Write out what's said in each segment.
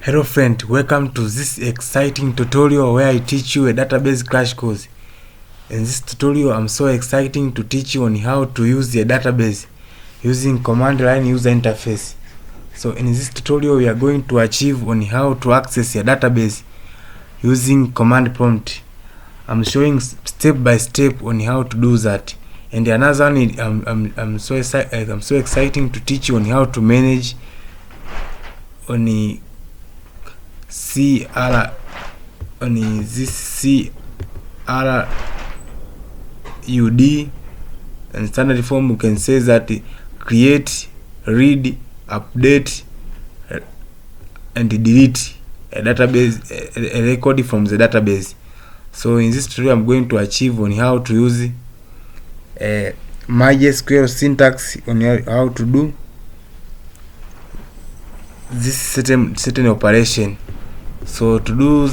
Hello friend, welcome to this exciting tutorial where I teach you a database crash course. In this tutorial, I'm so excited to teach you on how to use the database using command line user interface. So in this tutorial, we are going to achieve on how to access your database using command prompt. I'm showing step by step on how to do that. And another one, I'm so excited to teach you on how to manage on the CRUD and standard form. You can say that create, read, update and delete a database, a record from the database. So in this tutorial, I'm going to achieve on how to use MySQL syntax on how to do this certain operation. So to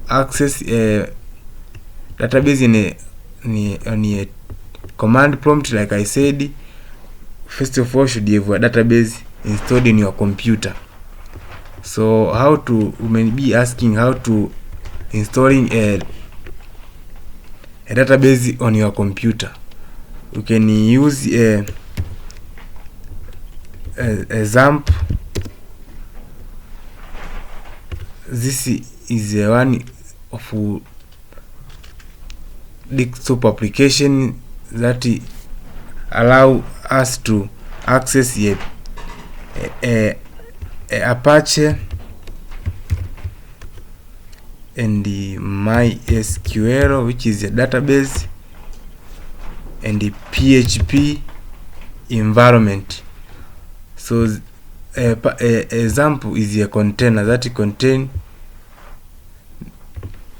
access a database in a command prompt, like I said, first of all, should you have a database installed in your computer. So you may be asking how to installing a database on your computer. You can use a XAMPP. This is one of desktop application that allow us to access a Apache and the MySQL, which is a database, and the PHP environment. So example is a container that contain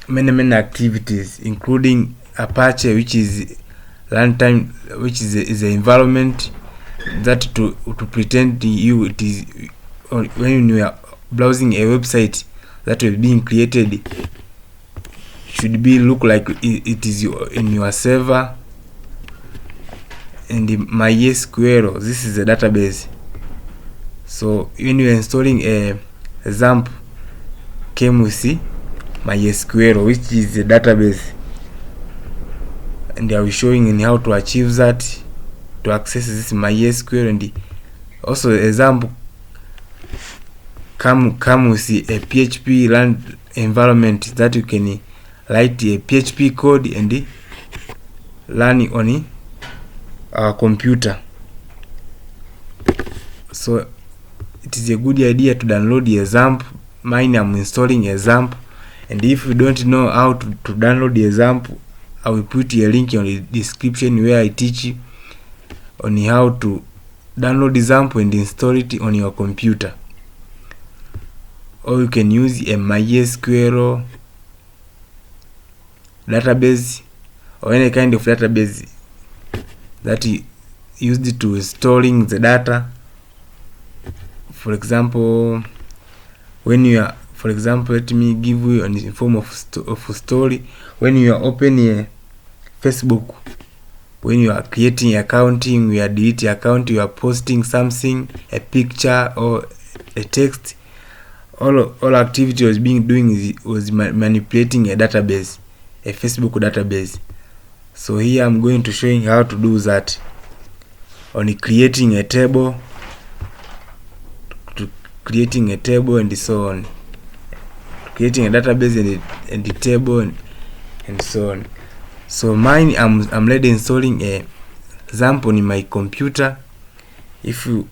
many activities, including Apache, which is runtime, which is the environment that to pretend to you it is when you are browsing a website that will be created, should be look like it is in your server. And the MySQL, this is a database. So when you are installing a XAMPP, came with MySQL, which is a database, and I will showing in how to achieve that, to access this MySQL. And also example come with a PHP run environment that you can write a PHP code and run on our computer. So it is a good idea to download the XAMPP. Mine, I'm installing XAMPP, and if you don't know how to download the XAMPP, I will put a link on the description where I teach you on how to download the XAMPP and install it on your computer. Or you can use a MySQL database or any kind of database that you used to storing the data. For example, when you are, for example, let me give you in form of story. When you are opening a Facebook, when you are creating accounting, you are deleting account, you are posting something, a picture or a text, all activity was manipulating a database, a Facebook database. So here I'm going to show you how to do that on creating a table, and so on, creating a database and the table and so on. So mine, I'm already installing a XAMPP on my computer. If you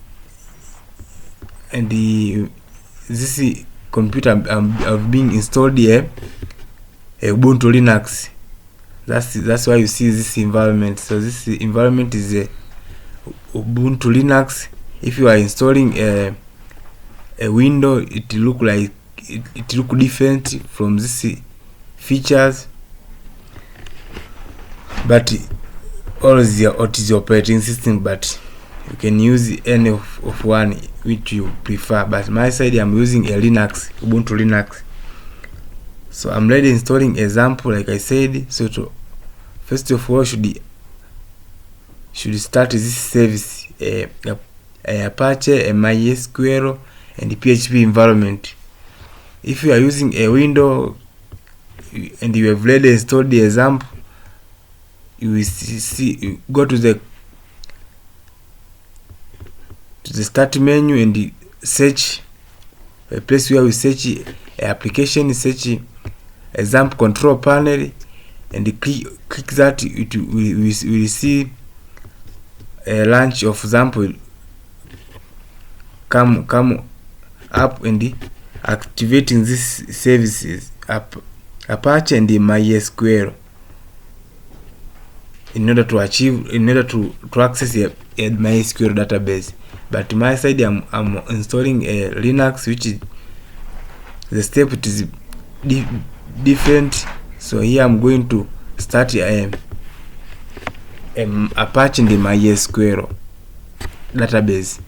this computer, I've been installed here a Ubuntu Linux. That's why you see this environment. So this environment is a Ubuntu Linux. If you are installing a window, it look like it look different from this features, but all is the operating system, but you can use any of one which you prefer. But my side, I'm using a Linux, Ubuntu Linux. So I'm already installing example, like I said. So first of all, should start this service, a Apache, a MySQL, and the PHP environment. If you are using a window and you have already installed the example, you will see you go to the start menu and search a place where we search application, search example control panel, and click that. We will see a launch of example come up and activating these services, Apache and the MySQL, in order to access a MySQL database. But my side, I'm installing a Linux, which is the step, it is different. So here I'm going to start Apache and the MySQL database.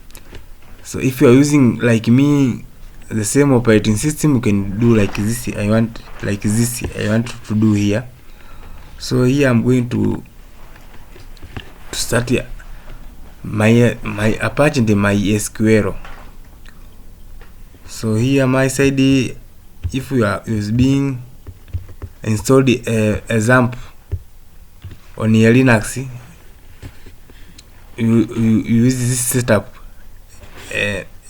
So if you are using, like me, the same operating system, you can do like this. I want to do here. So here I'm going to start my Apache and the MySQL. So here my side, if we are being installed example on your Linux, you use this setup.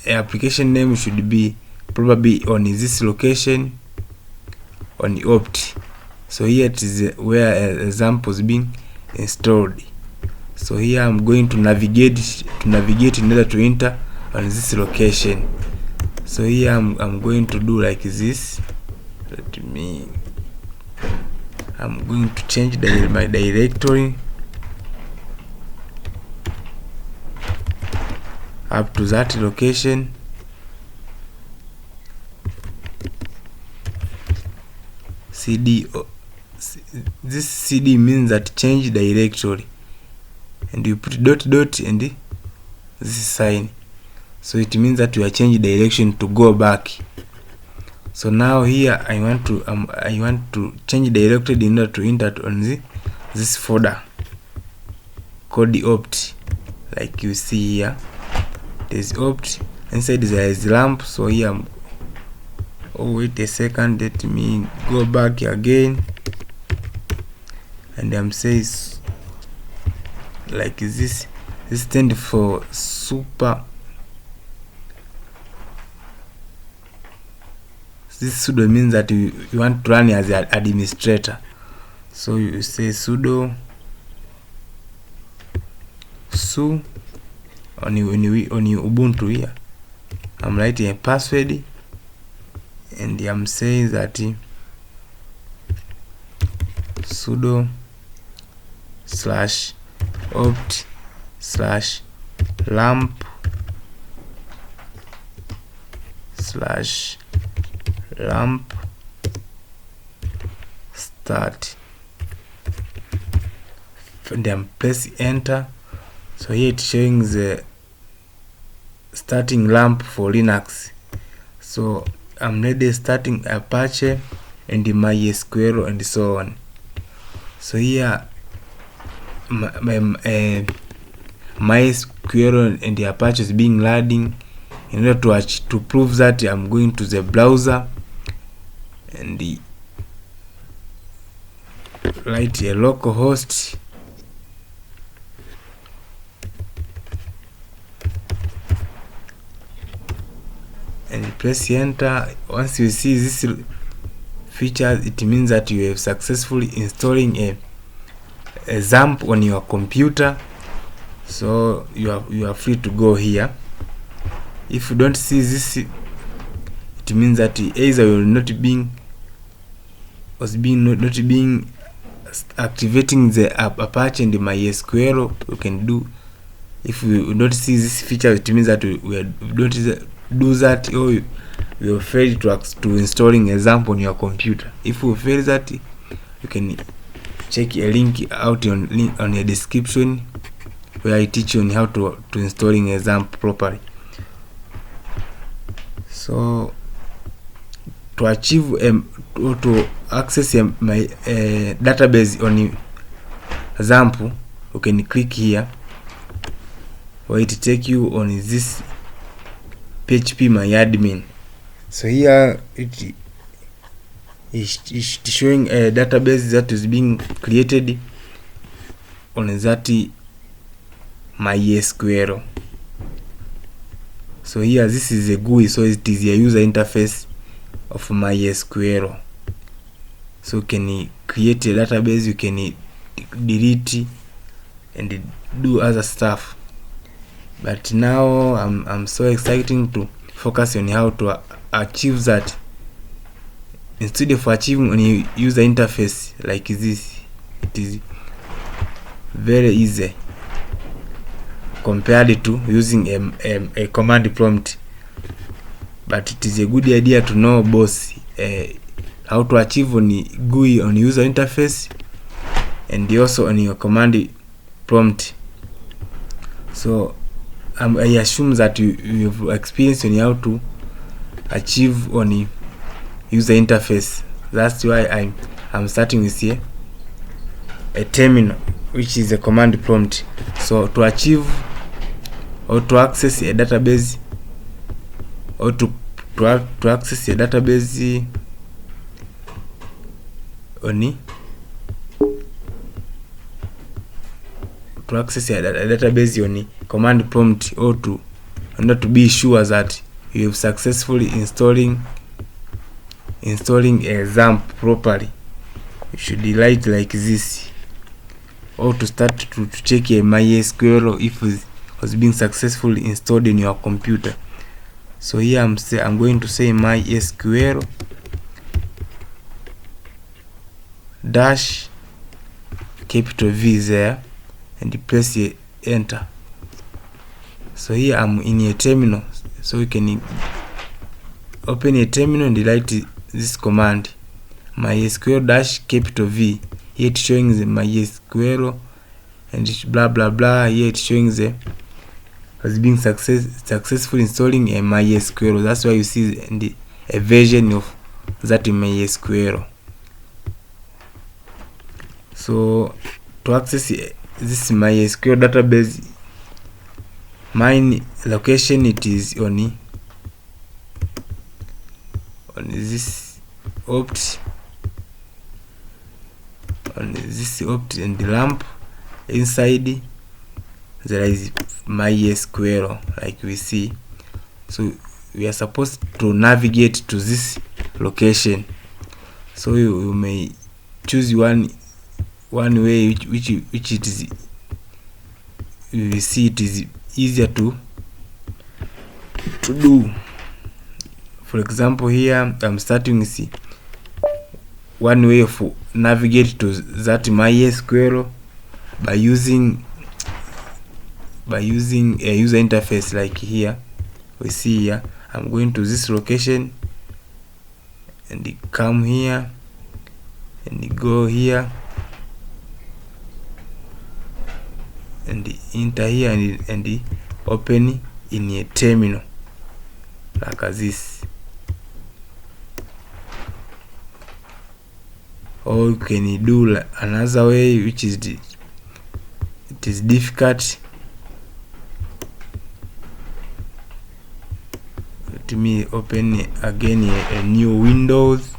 Application name should be probably on this location on the opt. So here it is where example is being installed. So here I'm going to navigate in order to enter on this location. So here I'm going to do like this. I'm going to change my directory up to that location. CD. This CD means that change directory, and you put dot and this sign. So it means that you are changing direction to go back. So now here I want to change directory in order to enter on this folder called the opt. Like you see here, there's opt, inside there is lamp. So here wait a second, let me go back again, and I'm saying like this stands for super. This sudo means that you want to run as an administrator. So you say sudo su on your Ubuntu here. I'm writing a password, and I'm saying that sudo /opt/lamp/ start, and then press enter. So here it's showing the starting lamp for Linux. So I'm ready starting Apache and the MySQL and so on. So here my MySQL and the Apache is being loading. In order to prove that, I'm going to the browser and write a localhost and press enter. Once you see this feature, it means that you have successfully installing a XAMPP on your computer. So you are free to go here. If you don't see this, it means that either you will not being activating the Apache and the MySQL. You can do. If you don't see this feature, it means that we don't do that, or you will fail to installing XAMPP on your computer. If you fail that, you can check a link out on your description where I teach you on how to installing XAMPP properly. So to achieve to access my database on XAMPP, you can click here where it take you on this php myadmin. So here it is showing a database that is being created on that MySQL. So here this is a GUI, so it is a user interface of MySQL. So you can create a database, you can delete and do other stuff. But now I'm so excited to focus on how to achieve that. Instead of achieving on a user interface like this, it is very easy compared to using a command prompt. But it is a good idea to know both how to achieve on the GUI on user interface and also on your command prompt. So I assume that you've experienced on how to achieve on the user interface. That's why I'm starting with here a terminal, which is a command prompt. So to achieve or to access a database, or to access a database on command prompt, or to be sure that you have successfully installing a XAMPP properly, you should write like this. Or to start to check a MySQL if it was being successfully installed in your computer. So here I'm going to say MySQL dash capital V there and press enter. So here I'm in a terminal, so you can open a terminal and write this command, MySQL dash capital V. Here it's showing the MySQL and blah blah blah. Here it's showing the has been successful installing a MySQL. That's why you see a version of that MySQL. So to access this MySQL database, mine location, it is on this opt and the lamp. Inside there is MySQL, like we see. So we are supposed to navigate to this location. So you may choose one way which it is, you will see it is easier to do. For example, here I'm starting with one way of navigate to that MySQL by using a user interface. Like here we see here, I'm going to this location and come here and go here and enter here and open in a terminal like this. Or you can do another way, which is it is difficult. Let me open again a new Windows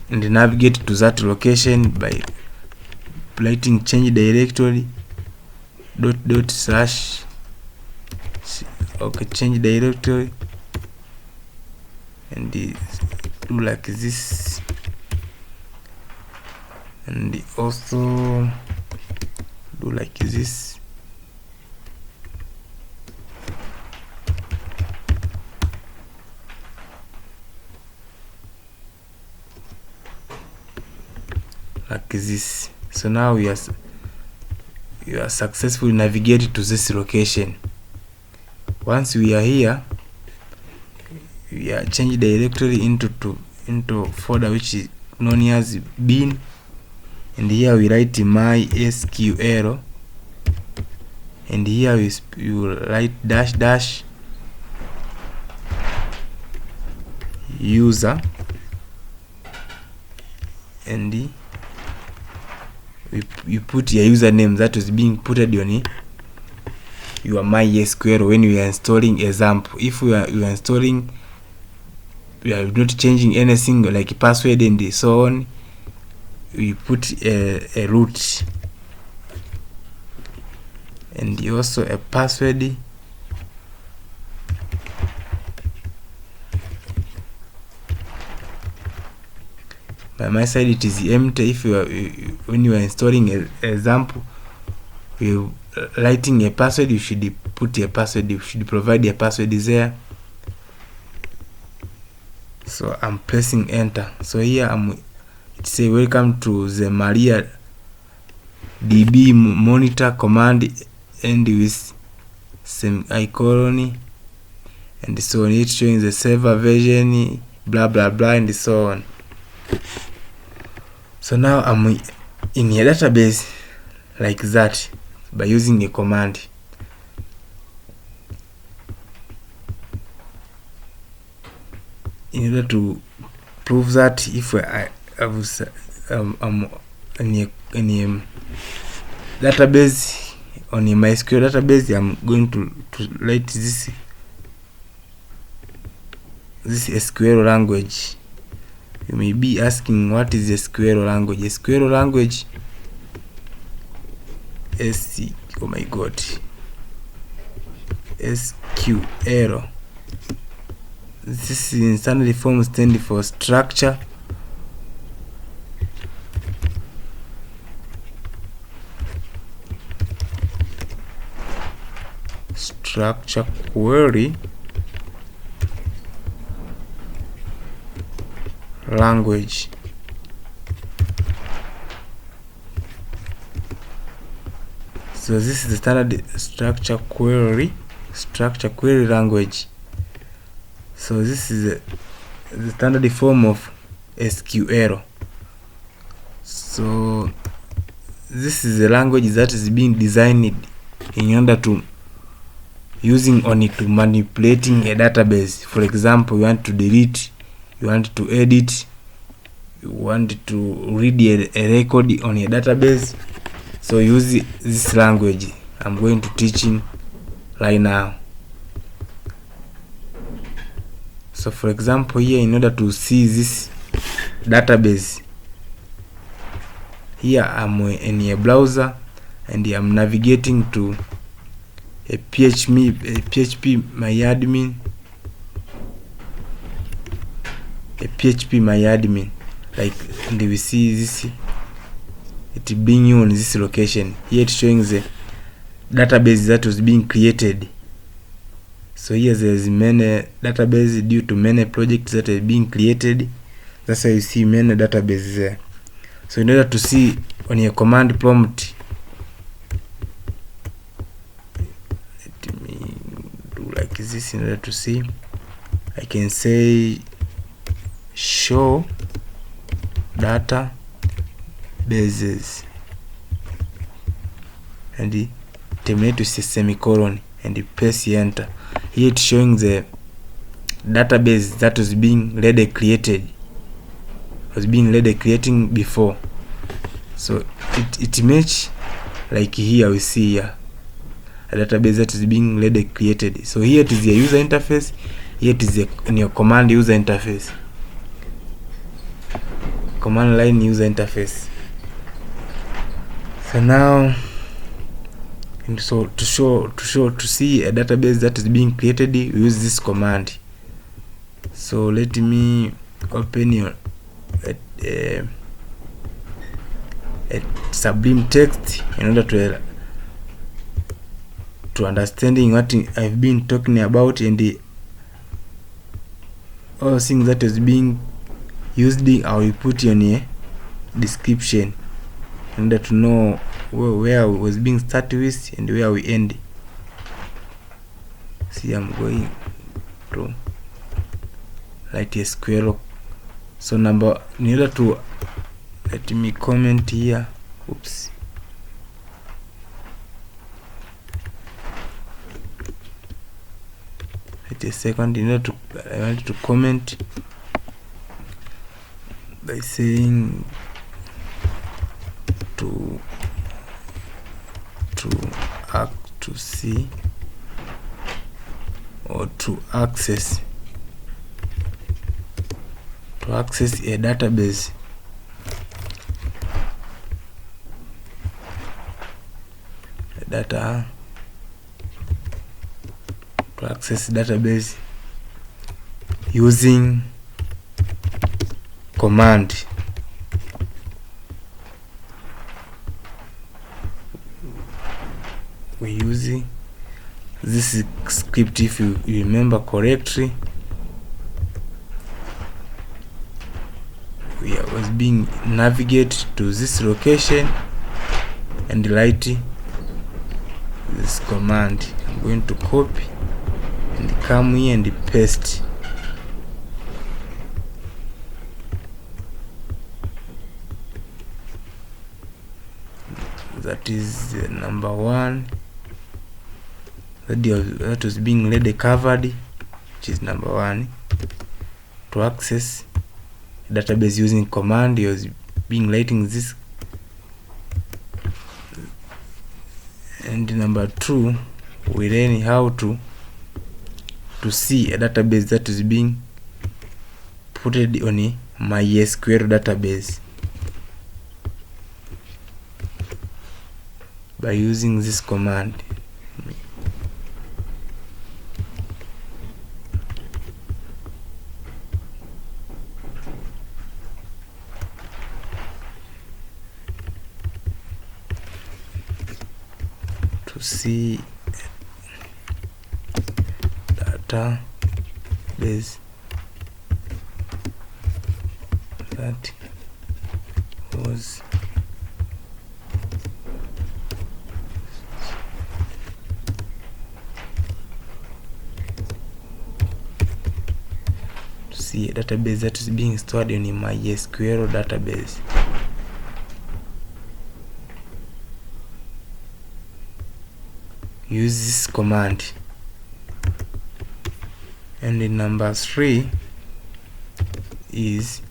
and navigate to that location by writing change directory // okay, change directory, and do like this, and also do like this. Like this. So now you are successfully navigated to this location. Once we are here, we are change directory into folder which is known as bin, and here we write MySQL, and here you write -- user, and you put your username that is being put on your MySQL when you are installing example. If you are installing, you are not changing anything like password and so on, you put a root and also a password. By my side it is empty. If you are, when you are installing an example, you writing a password, you should put a password, you should provide a password there. So I'm pressing enter. So here it say welcome to the Maria DB monitor command, end with semicolon and so on. It's showing the server version, blah blah blah and so on. So now I'm in a database like that by using a command. In order to prove that, if I'm in a database, on a MySQL database, I'm going to write this SQL language. You may be asking, what is SQL language? SQL language oh my god, SQL. This in standard form stands for structure query language. So this is the standard structure query language. So this is the standard form of SQL. So this is the language that is being designed in order to using on it to manipulating a database. For example, you want to delete, you want to edit, you want to read a record on a database. So use this language I'm going to teaching right now. So for example, here, in order to see this database, here I'm in a browser and I'm navigating to a PHP MyAdmin, like, and we see this, it being you on this location. Here it's showing the database that was being created. So here there's many databases due to many projects that are being created. That's why you see many databases there. So in order to see on your command prompt, let me do like this. In order to see, I can say show data bases and terminate with a semicolon and press enter. Here it's showing the database that was being already created, creating before. So it match like here we see here a database that is being already created. So here it is the user interface, here it is in your command user interface, command line user interface. So now, and so to see a database that is being created, we use this command. So let me open your a Sublime Text in order to understanding what I've been talking about and all things that is being used. I will put in a description in order to know where we was being started with and where we end. See, I'm going to write a SQL. So in order to, let me comment here. Oops. Wait a second. In order to, I want to comment by saying to see or to access a database. To access database using command. We're using this script, if you remember correctly. We was being navigate to this location and write this command. I'm going to copy and come here and paste. That is number 1 that was being already covered, which is number 1. To access a database using command, he was being writing this. And number 2, we learn how to see a database that is being put on a MySQL database by using this command. To see database that was a database that is being stored in a MySQL database. Use this command. And in number 3 is,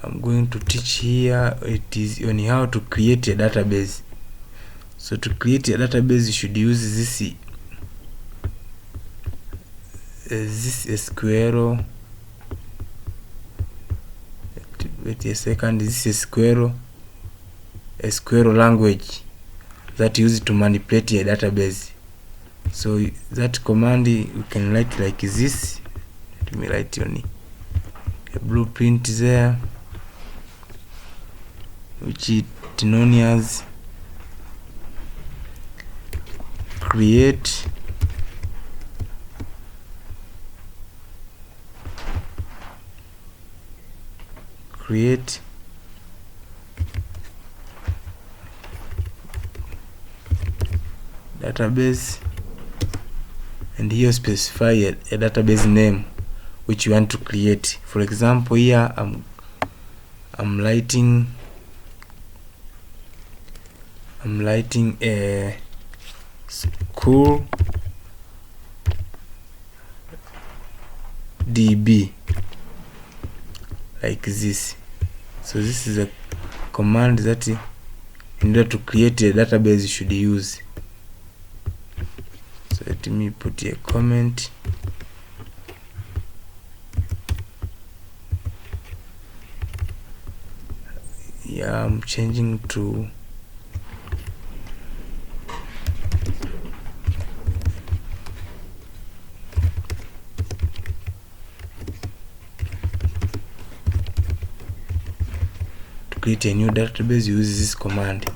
I'm going to teach here, it is on how to create a database. So to create a database, you should use this SQL. Wait a second. This is SQL language that used to manipulate a database. So that command you can write like this. Let me write on a blueprint there, which is known as create database, and here specify a database name which you want to create. For example, here I'm writing a school DB like this. So this is a command that in order to create a database you should use. So let me put a comment. Yeah, I'm changing to create a new database. Use this command,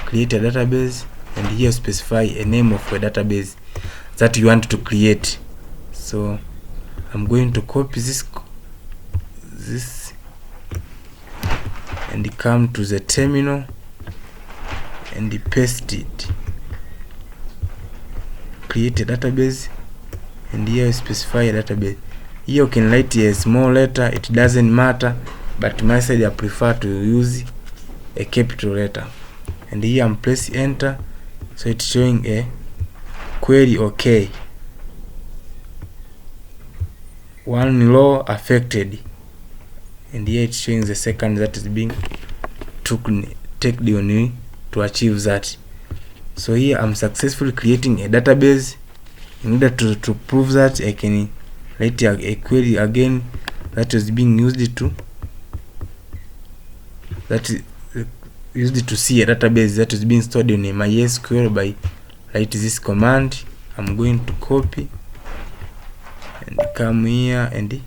create a database, and here specify a name of a database that you want to create. So I'm going to copy this and come to the terminal and paste it. Create a database, and here specify a database. Here you can write a small letter, it doesn't matter, but my side I prefer to use a capital letter. And here I'm press enter, so it's showing a query OK. One row affected, and here it's showing the second that is being taken on you to achieve that. So here I'm successfully creating a database in order to prove that, I can write a query again that was being used to see a database that is being stored in a MySQL by write this command. I'm going to copy and come here and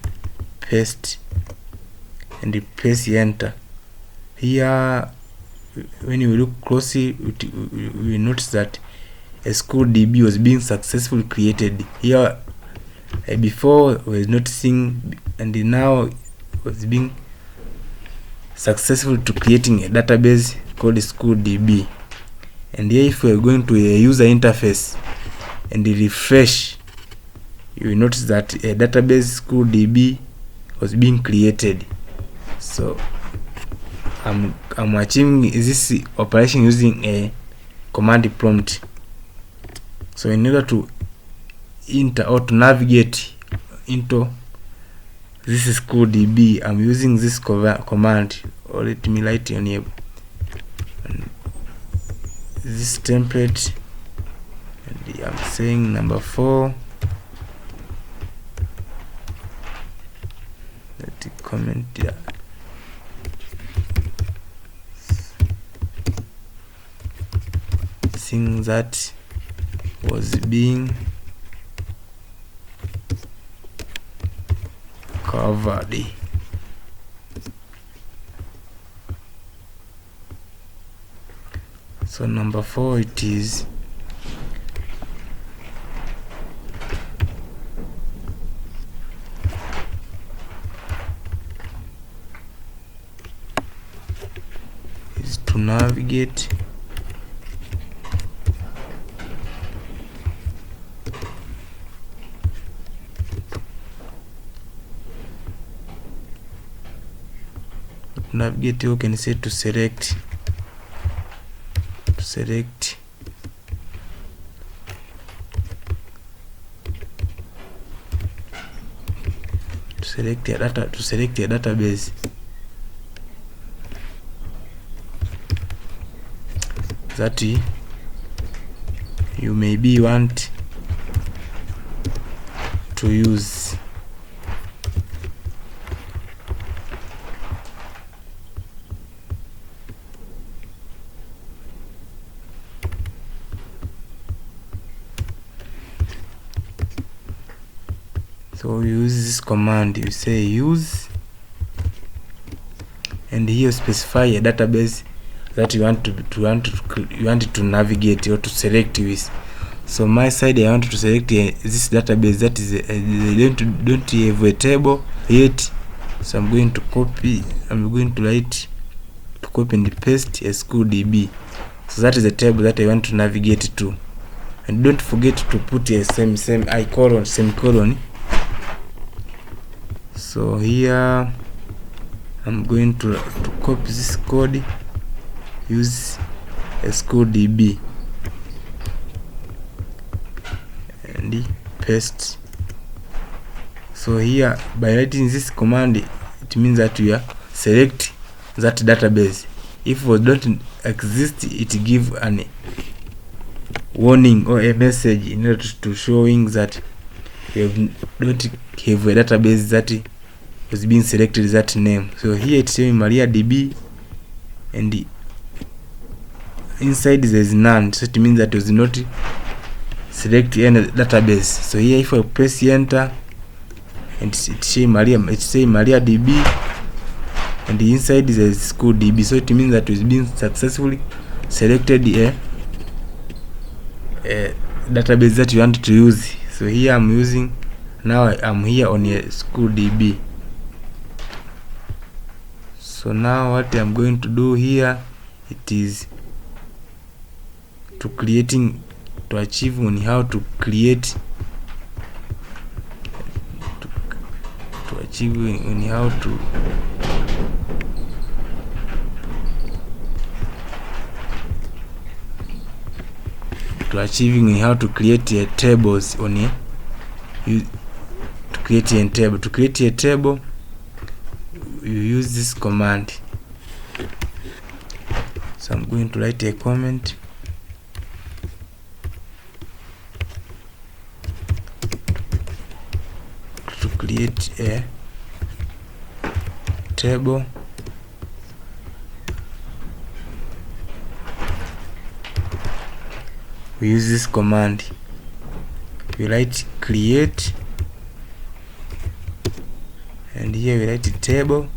paste and press enter. Here, when you look closely, we notice that a SQLDB was being successfully created. Here, before was noticing, and now was being successful to creating a database called SQLDB. And here, if we're going to a user interface and refresh, you will notice that a database SQLDB was being created. So I'm achieving this operation using a command prompt. So in order to enter or to navigate into this SQLDB, I'm using this command, or let me write on here this template, and I'm saying number 4. Let me comment here. Thing that was being covered. So number 4, it is to navigate you can say to select your data, to select your database that you maybe want to use. So you use this command, you say use, and here specify a database that you want to navigate or to select with. So my side, I want to select this database that is don't have a table yet. So I'm going to copy. I'm going to write to copy and paste a SQLDB. So that is the table that I want to navigate to. And don't forget to put a semicolon. So here I'm going to copy this code, use SQLDB, and paste. So here, by writing this command, it means that we are select that database. If it don't exist, it give an warning or a message in order to showing that we don't have a database that was being selected that name. So here it's showing MariaDB, and inside there is none, so it means that it was not select any database. So here if I press enter, and it's say MariaDB, and inside there is SQLDB, so it means that it was being successfully selected a database that you want to use. So here I'm using, now I'm here on a SQLDB. So now what I'm going to do here, it is to achieve on how to create, to achieve on how to achieving how to create a tables on a to create a table. To create a table, you use this command. So I'm going to write a comment. create a table, we use this command. We write create, and here we write a table,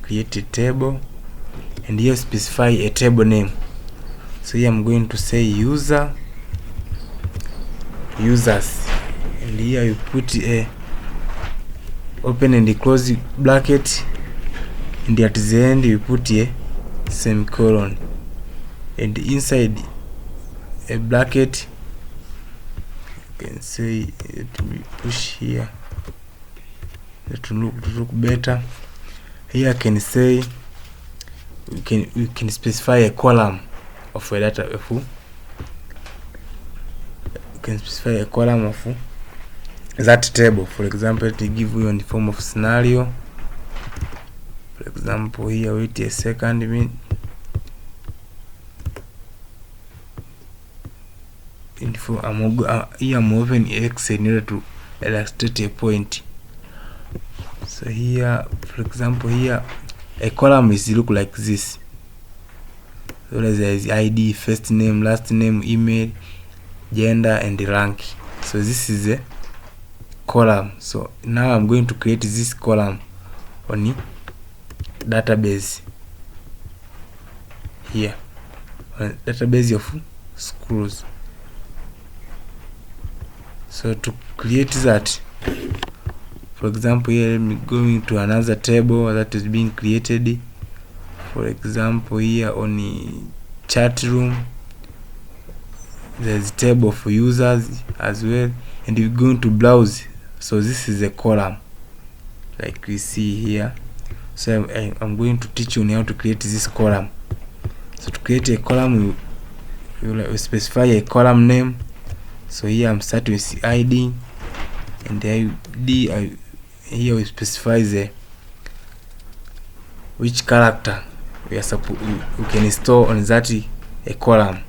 create a table, and here specify a table name. So here I'm going to say users, and here you put a open and close bracket, and at the end you put a semicolon, and inside a bracket you can say to be push here to look better. Here I can say we can specify a column of a data. You can specify a column of that table. For example, to give you in the form of scenario. For example, here wait a second minute. Here I'm moving Excel in order to illustrate a point. So here, for example, here a column is look like this. So there is ID, first name, last name, email, gender, and rank. So this is a column. So now I'm going to create this column on the database here, on the database of schools. So to create that, for example, here I'm going to another table that is being created. For example, here on the chat room, there's a table for users as well, and we're going to browse. So this is a column, like we see here. So I'm going to teach you how to create this column. So to create a column, we specify a column name. So here I'm starting with ID, and the ID here we specify which character we can store on that a column.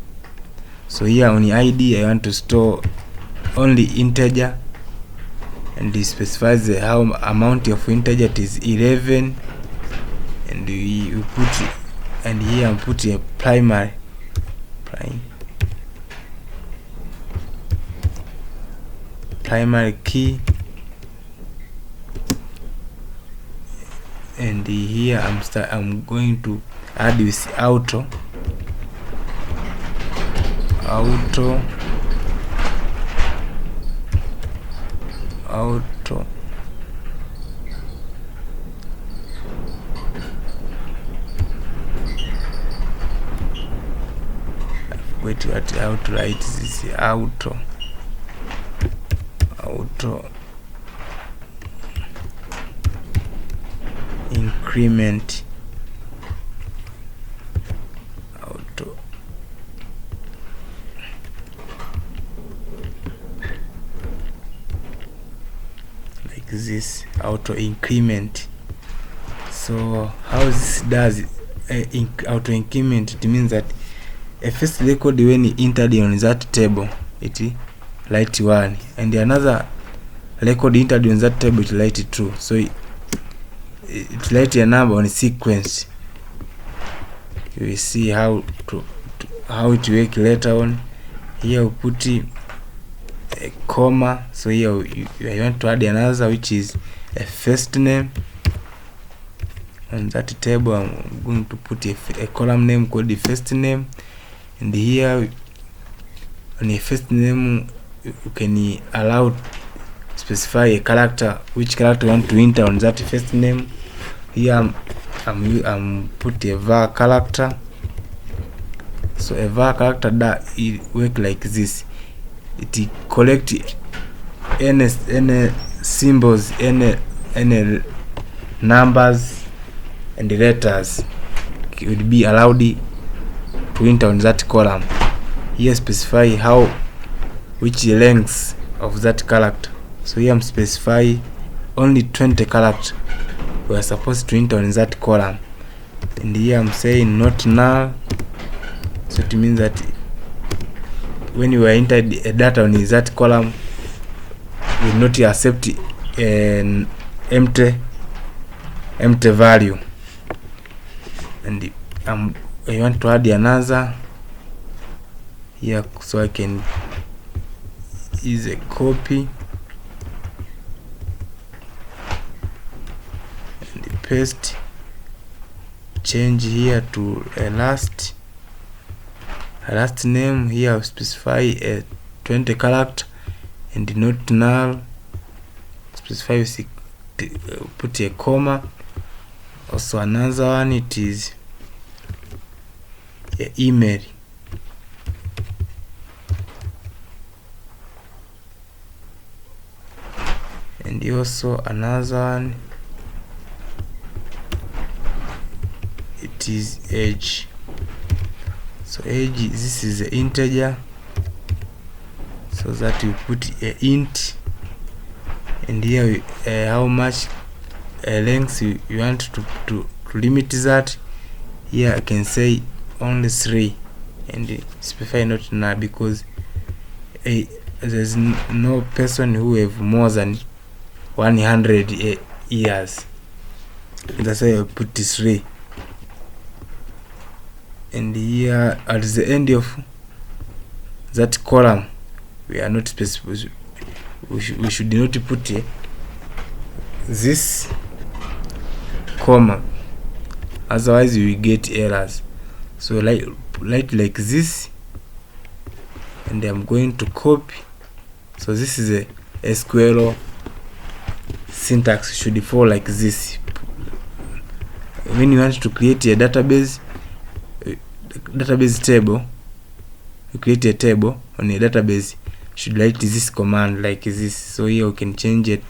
So here on the ID I want to store only integer, and it specifies how amount of integer it is 11, and we put, and here I'm putting a primary key, and here I'm going to add with auto wait, what how to write this? Auto increment, auto like this, auto increment. So how this does auto increment? It means that a first record when you entered on that table, it write 1, and another record entered on that table, it write 2. So it write a number on sequence. You will see how it work later on. Here we put a comma. So here I want to add another, which is a first name. On that table I'm going to put a column name called the first name, and here on a first name you can allow specify a character, which character you want to enter on that first name. Here I'm put a var character. So a var character that it work like this. It collect any symbols, any numbers and letters would be allowed to enter on that column. Here specify which length of that character. So here I'm specify only 20 characters we are supposed to enter in that column, and here I'm saying not null. So it means that when you enter a data on that column, will not accept an empty value. And I want to add another here, so I can use a copy and paste, change here to a last name. Here I'll specify a 20 character and not null, specify put a comma. Also another one, it is a email. And also another one, it is age. So age, this is the integer, so that you put a int, and here how much length you want to limit that. Here I can say only 3 and specify not null, because there's no person who have more than 100 years. That's why I put 3. And here at the end of that column, we are not specific. We should not put this comma, otherwise you will get errors. So like this, and I'm going to copy. So this is a SQL syntax, should fall like this. When you want to create a database table, you create a table on a database, should write this command like this. So here you can change it.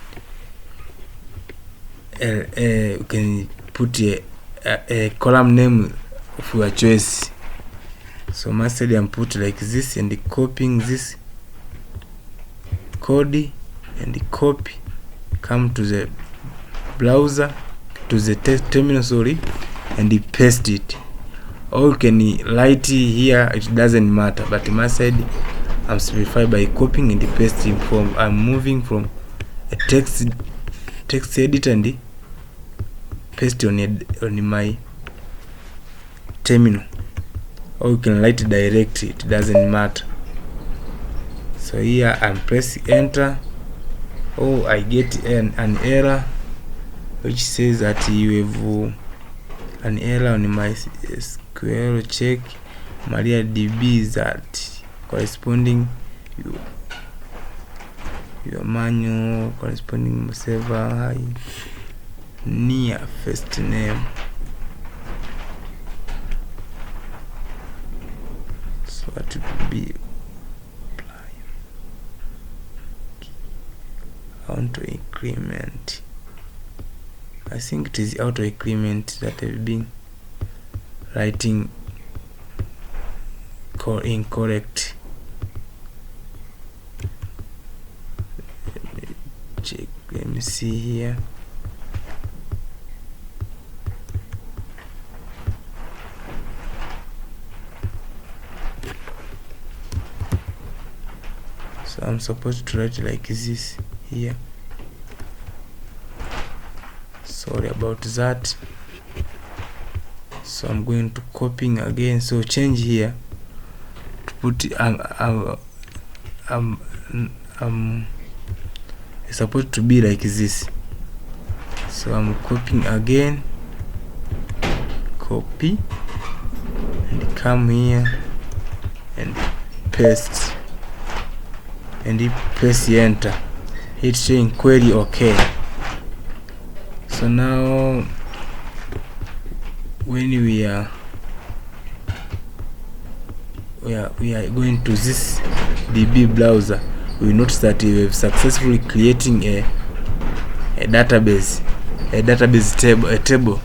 You can put a column name of your choice. So mustard and put like this, and copying this code and copy, come to the browser, to the terminal, sorry, and paste it. Or you can write here, it doesn't matter, but my side I'm simplified by copying and pasting. From I'm moving from a text editor and paste on my terminal. Or you can write directly, it doesn't matter. So here I'm pressing enter. Oh, I get an error which says that you have an error on my SQL check. MariaDB is that corresponding your manual corresponding server near first name. So that would be auto increment. I think it is auto increment that I've been writing incorrect. Check, let me see here. So I'm supposed to write like this here. Sorry about that. So I'm going to copying again. So change here to put it's supposed to be like this. So I'm copying again, copy, and come here and paste, and press enter. Hit saying query okay. So now when we are going to this DB browser, we notice that we have successfully creating a database table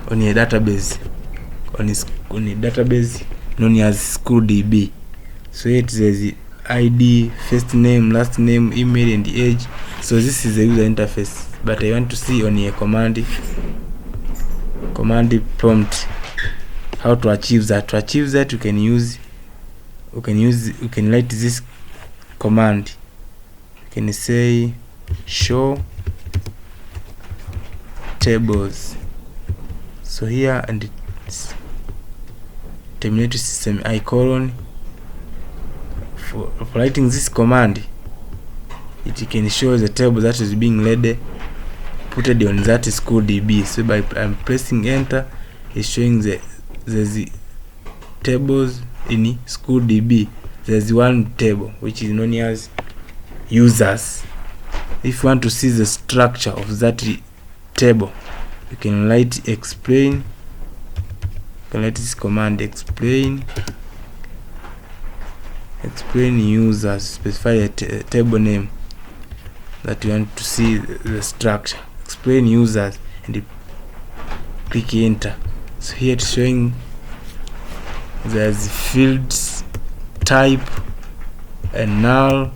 on a database known as CRUD. So it says ID, first name, last name, email, and age. So this is the user interface, but I want to see on a command prompt how to achieve that. To achieve that, you can use we can write this command. You can say show tables. So here, and it's terminate semicolon. For writing this command, it can show the table that is being read put on that school DB. So by I'm pressing enter, it's showing the tables in school DB. There's one table which is known as users. If you want to see the structure of that table, you can write explain. You can write this command explain users, specify a table name that you want to see the structure. Explain users, and click enter. So here it's showing there's fields, type, a null,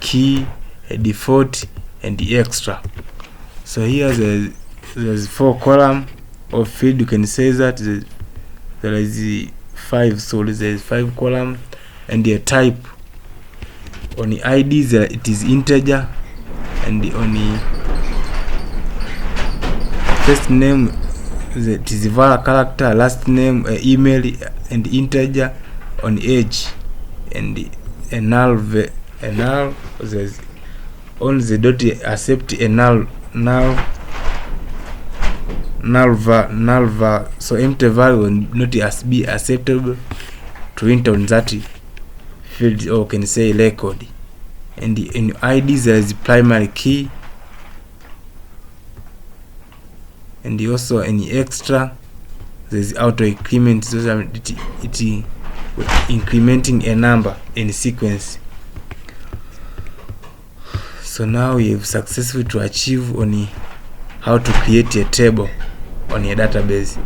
key, a default, and the extra. So here there's 4 column of field. You can say that there is 5, so there's 5 column, and the type on the ID there it is integer, and on the first name it is var character, last name email, and integer on age, and a null there's only the dot accept a null var, so empty value will not be acceptable to enter on that field, or can say record. And in ID there is primary key, and also any extra there is auto increment, so it incrementing a number in sequence. So now we have successfully to achieve on how to create a table on a database.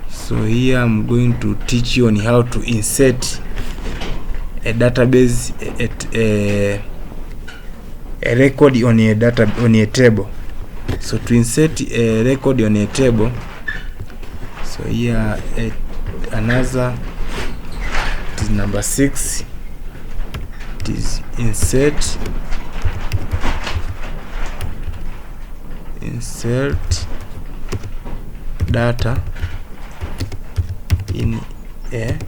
So here I'm going to teach you on how to insert a database, a record on a table. So to insert a record on a table, so here another, it is number 6. It is insert data in a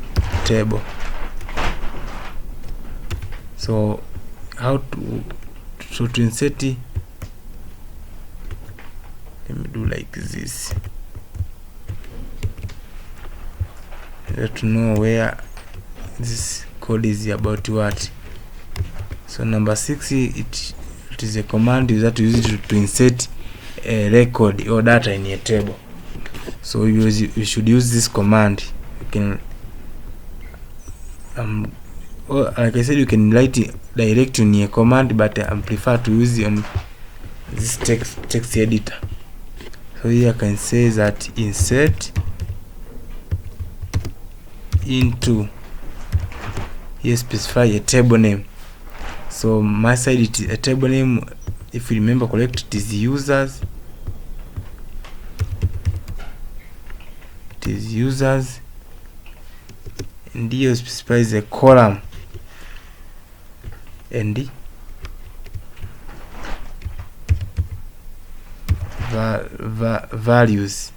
table. So how to insert it, let me do like this. You have to know where this code is about what. So number 6, it is a command you have to use it to insert a record or data in a table. So you should use this command. You can like I said, you can write it direct in a command, but I prefer to use it on this text editor. So here I can say that insert into, here specify a table name. So my side it is a table name, if you remember correct, it is users. It is users, and here specifies a column and the values.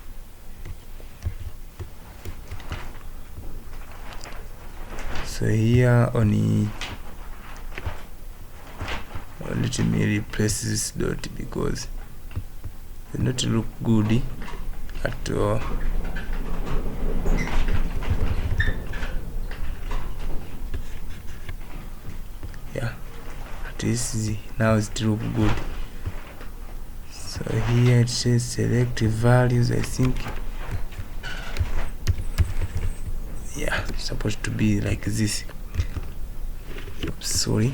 So here only let me replace this dot because it not look good at all. Yeah, at least now it look good. So here it says select values. I think, yeah, it's supposed to be like this. Oops, sorry.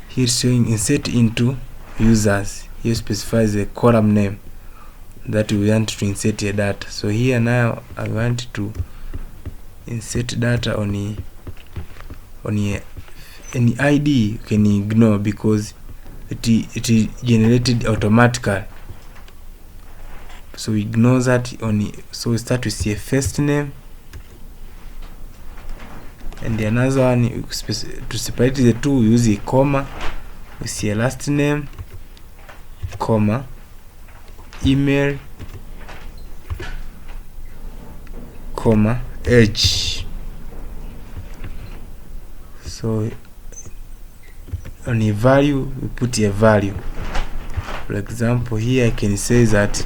Here showing insert into users. Here specifies a column name that we want to insert a data. So here now I want to insert data on any ID. You can ignore because it is generated automatically. So we ignore that so we start to see a first name and another one to separate the two, we use a comma. We see a last name, comma, email, comma, age. So on a value, we put a value. For example, here I can say that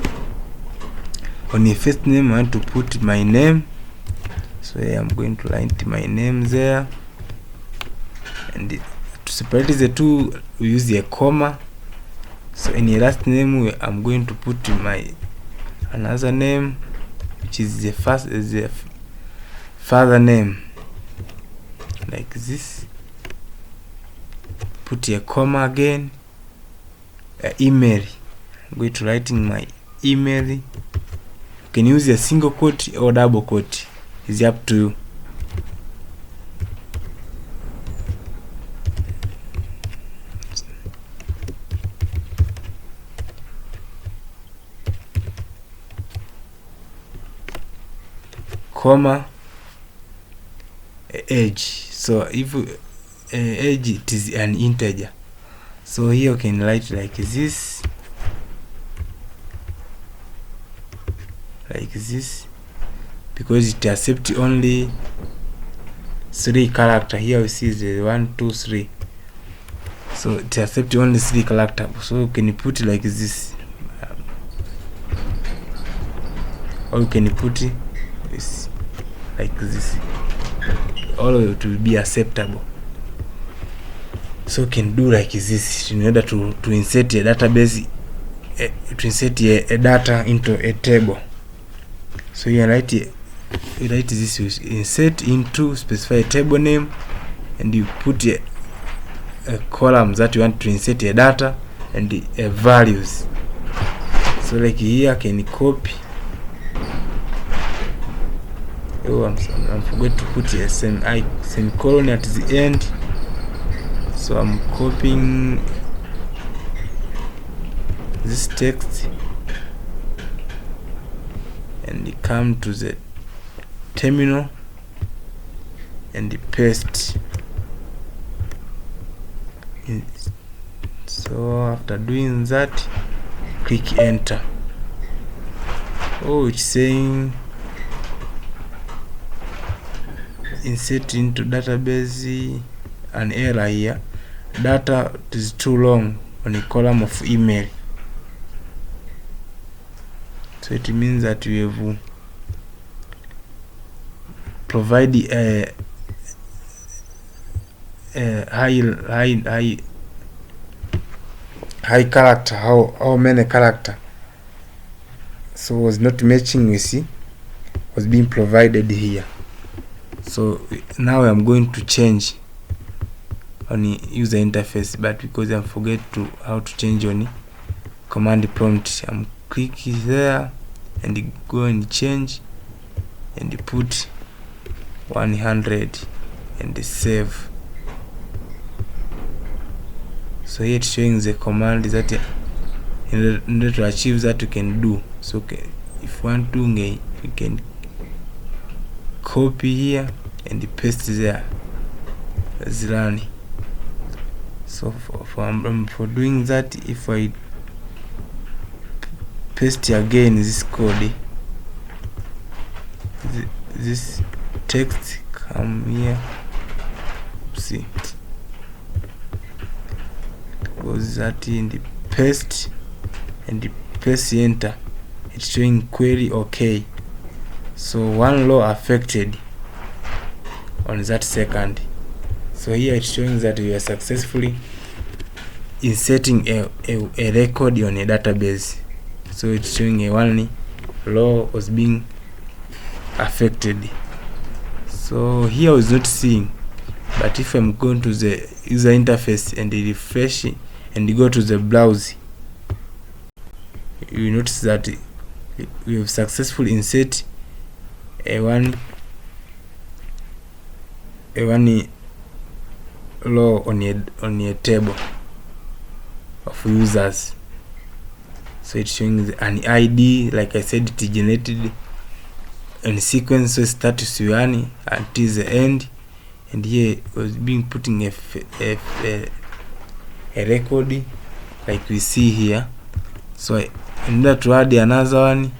on the first name I want to put my name, so here I'm going to write my name there, and to separate the two we use a comma. So in the last name I'm going to put my another name, which is the father name, like this. Put a comma again. Email, I'm going to write in my email. You can use a single quote or double quote, it's up to you. Comma, age. So if age, it is an integer, so here you can write like this, because it accepts only 3 characters. Here we see the 1, 2, 3, so it accepts only 3 characters. So you can put like this, or you can put it like this, all of it will be acceptable. So you can do like this in order to insert a database, to insert a data into a table. So you write this, you insert into, specify a table name, and you put a column that you want to insert a data and the values. So like here I can copy. Oh, I'm forgot to put a semicolon at the end. So I'm copying this text and come to the terminal and paste. So after doing that, click enter. Oh, it's saying insert into database, an error here. Data is too long on a column of email. So it means that we have provided a high character, how many character, so was not matching with was being provided here. So now I'm going to change on the user interface, but because I forget how to change on the command prompt, I'm clicking there and go and change and put 100 and save. So here it's showing the command that in order to achieve that you can do. So if you want to, you can copy here and paste there as running. So for doing that, if I paste again this code, this text come here, see, goes that in the paste and the press enter, it's showing query okay. So one row affected on that second. So here it's showing that we are successfully inserting a record on a database. So it's showing a one row was being affected. So here I was not seeing, but if I'm going to the user interface and refresh and go to the browse, you notice that we have successfully insert a one row on a table of users. So it's showing an ID, like I said, it generated in sequence, so status 1 until the end, and here was being putting a record like we see here. So in order to add another one,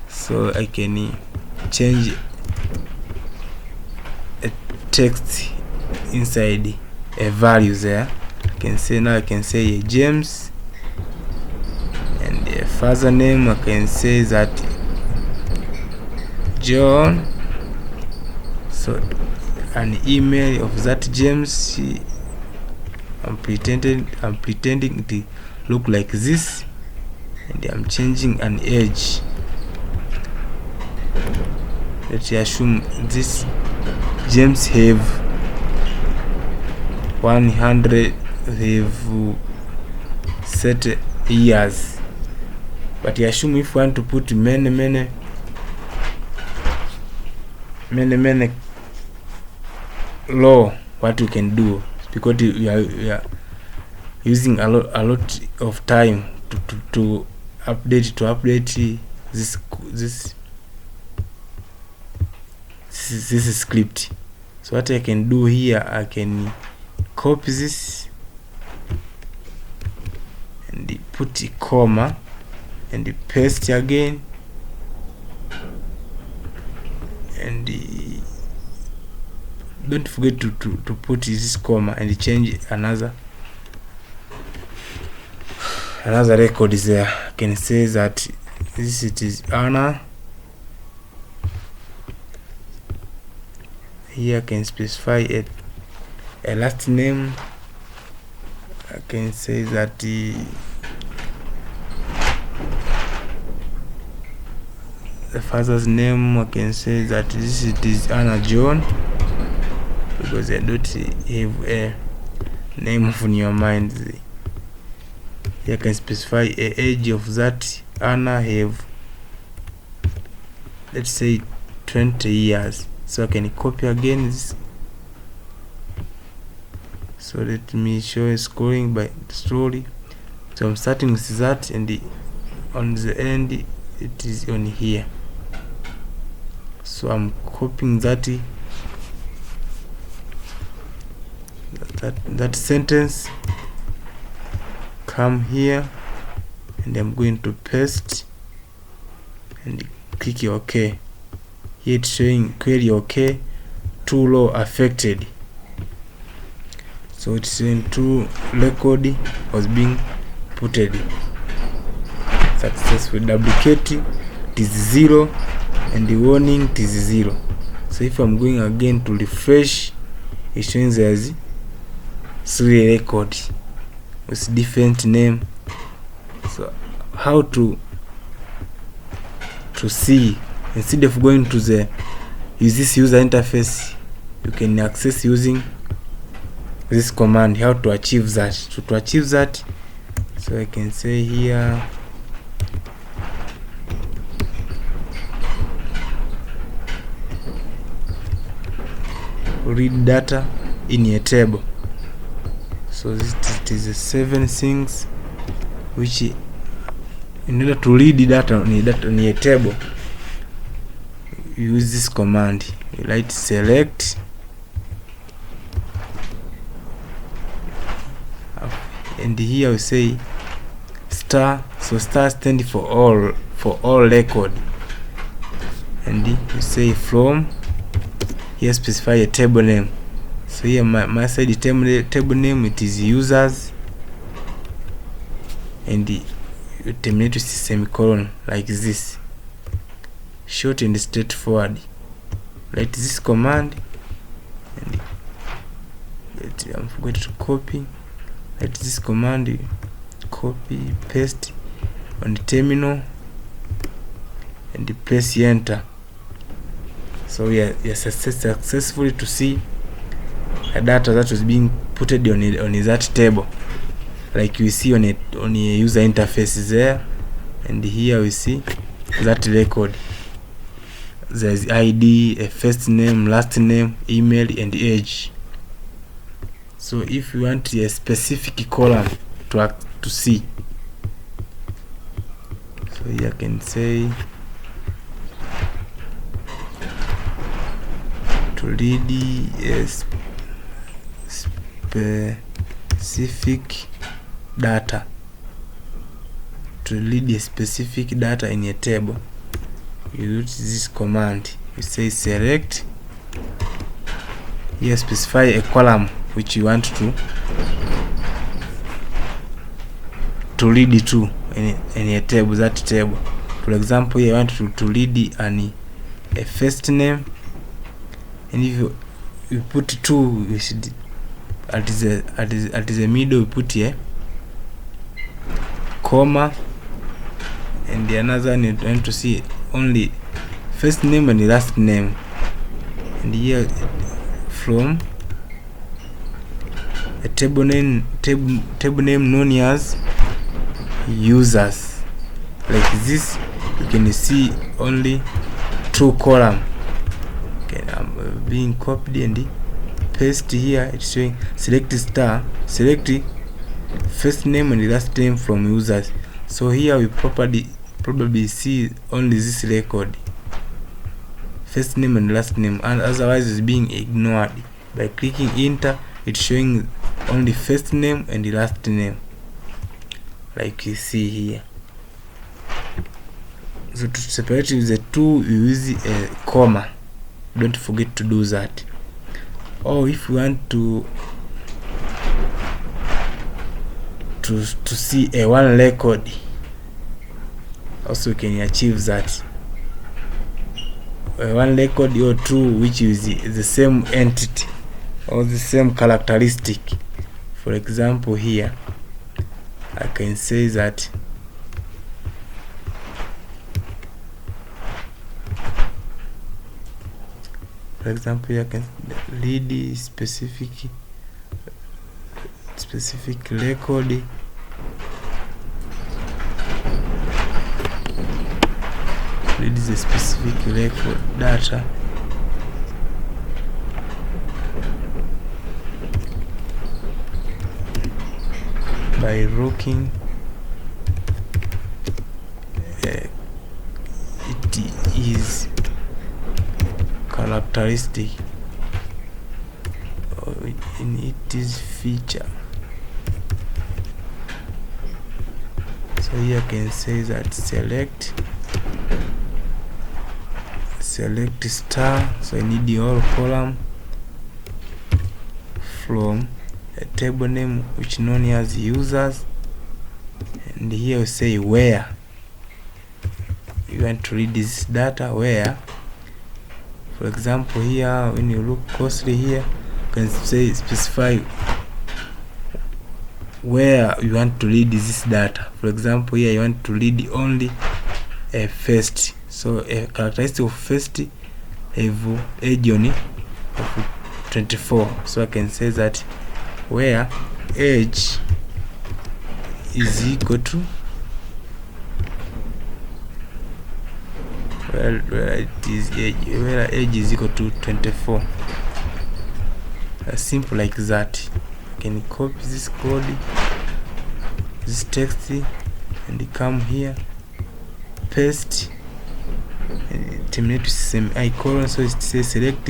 so I can change a text inside a value there. I can say James, and the father name I can say that John. So an email of that James, I'm pretending to look like this, and I'm changing an age. Let's assume this James have 100 set years, but you assume if you want to put many low, what you can do, because you are using a lot of time to update this script. So what I can do here, I can copy this and put a comma and paste again, and don't forget to put this comma and change another record there. I can say that this it is Anna. Here I can specify a last name. I can say that the father's name, I can say that this it is Anna John, because I don't have a name in your mind. Here I can specify a age of that Anna have, let's say 20 years. So I can copy again this. So let me show you scrolling by slowly. So I'm starting with that, and on the end it is on here. So I'm copying that sentence, come here, and I'm going to paste and click OK. Here it's showing query OK, too low affected. So it's saying two record was being putted successfully. Duplicate it is 0, and the warning it is 0. So if I'm going again to refresh, it shows as 3 records with different name. So how to see, instead of going to this user interface, you can access using this command. How to achieve that? To achieve that, so I can say here read data in a table. So it is 7 things which, in order to read the data on a table, use this command. You write select, and here we say star. So star stands for all record, and you say from. Here specify a table name. So here my side table name, it is users, and you terminate with semicolon like this. Short and straightforward. Write this command, and I'm going to copy. Write this command, copy, paste on the terminal, and press enter. So we are successfully to see a data that was being put on that table, like we see on a user interface there. And here we see that record. There's ID, a first name, last name, email, and age. So if you want a specific column to see, so here I can say to read a specific data. To read a specific data in a table, you use this command. You say select. Here specify a column which you want to read to in a table, that table. For example, here I want to read a first name, and if you put 2, you should at the middle you put a comma, and the another one you want to see only first name and the last name, and here from a table name known as users. Like this, you can see only 2 columns. Okay, I'm being copied and paste here. It's showing select star, select first name and last name from users. So here we probably see only this record, first name and last name, and otherwise is being ignored. By clicking enter, it's showing only first name and the last name, like you see here. So to separate the 2, you use a comma. Don't forget to do that. Or if you want to see a 1 record, also you can achieve that. 1 record or 2 which is the same entity or the same characteristic. For example, here I can say that I can read specific record, read the specific record data by looking it is characteristic in its feature. So here I can say that select star. So I need the whole column from a table name which known as users, and here we say where you want to read this data, where. For example, here when you look closely here, you can say specify where you want to read this data. For example, here you want to read only a first. So a characteristic of first have age on of 24. So I can say that where age is equal to where age is equal to 24. Simple like that. You can copy this code, this text, and come here, paste, and terminate with semicolon. So it says select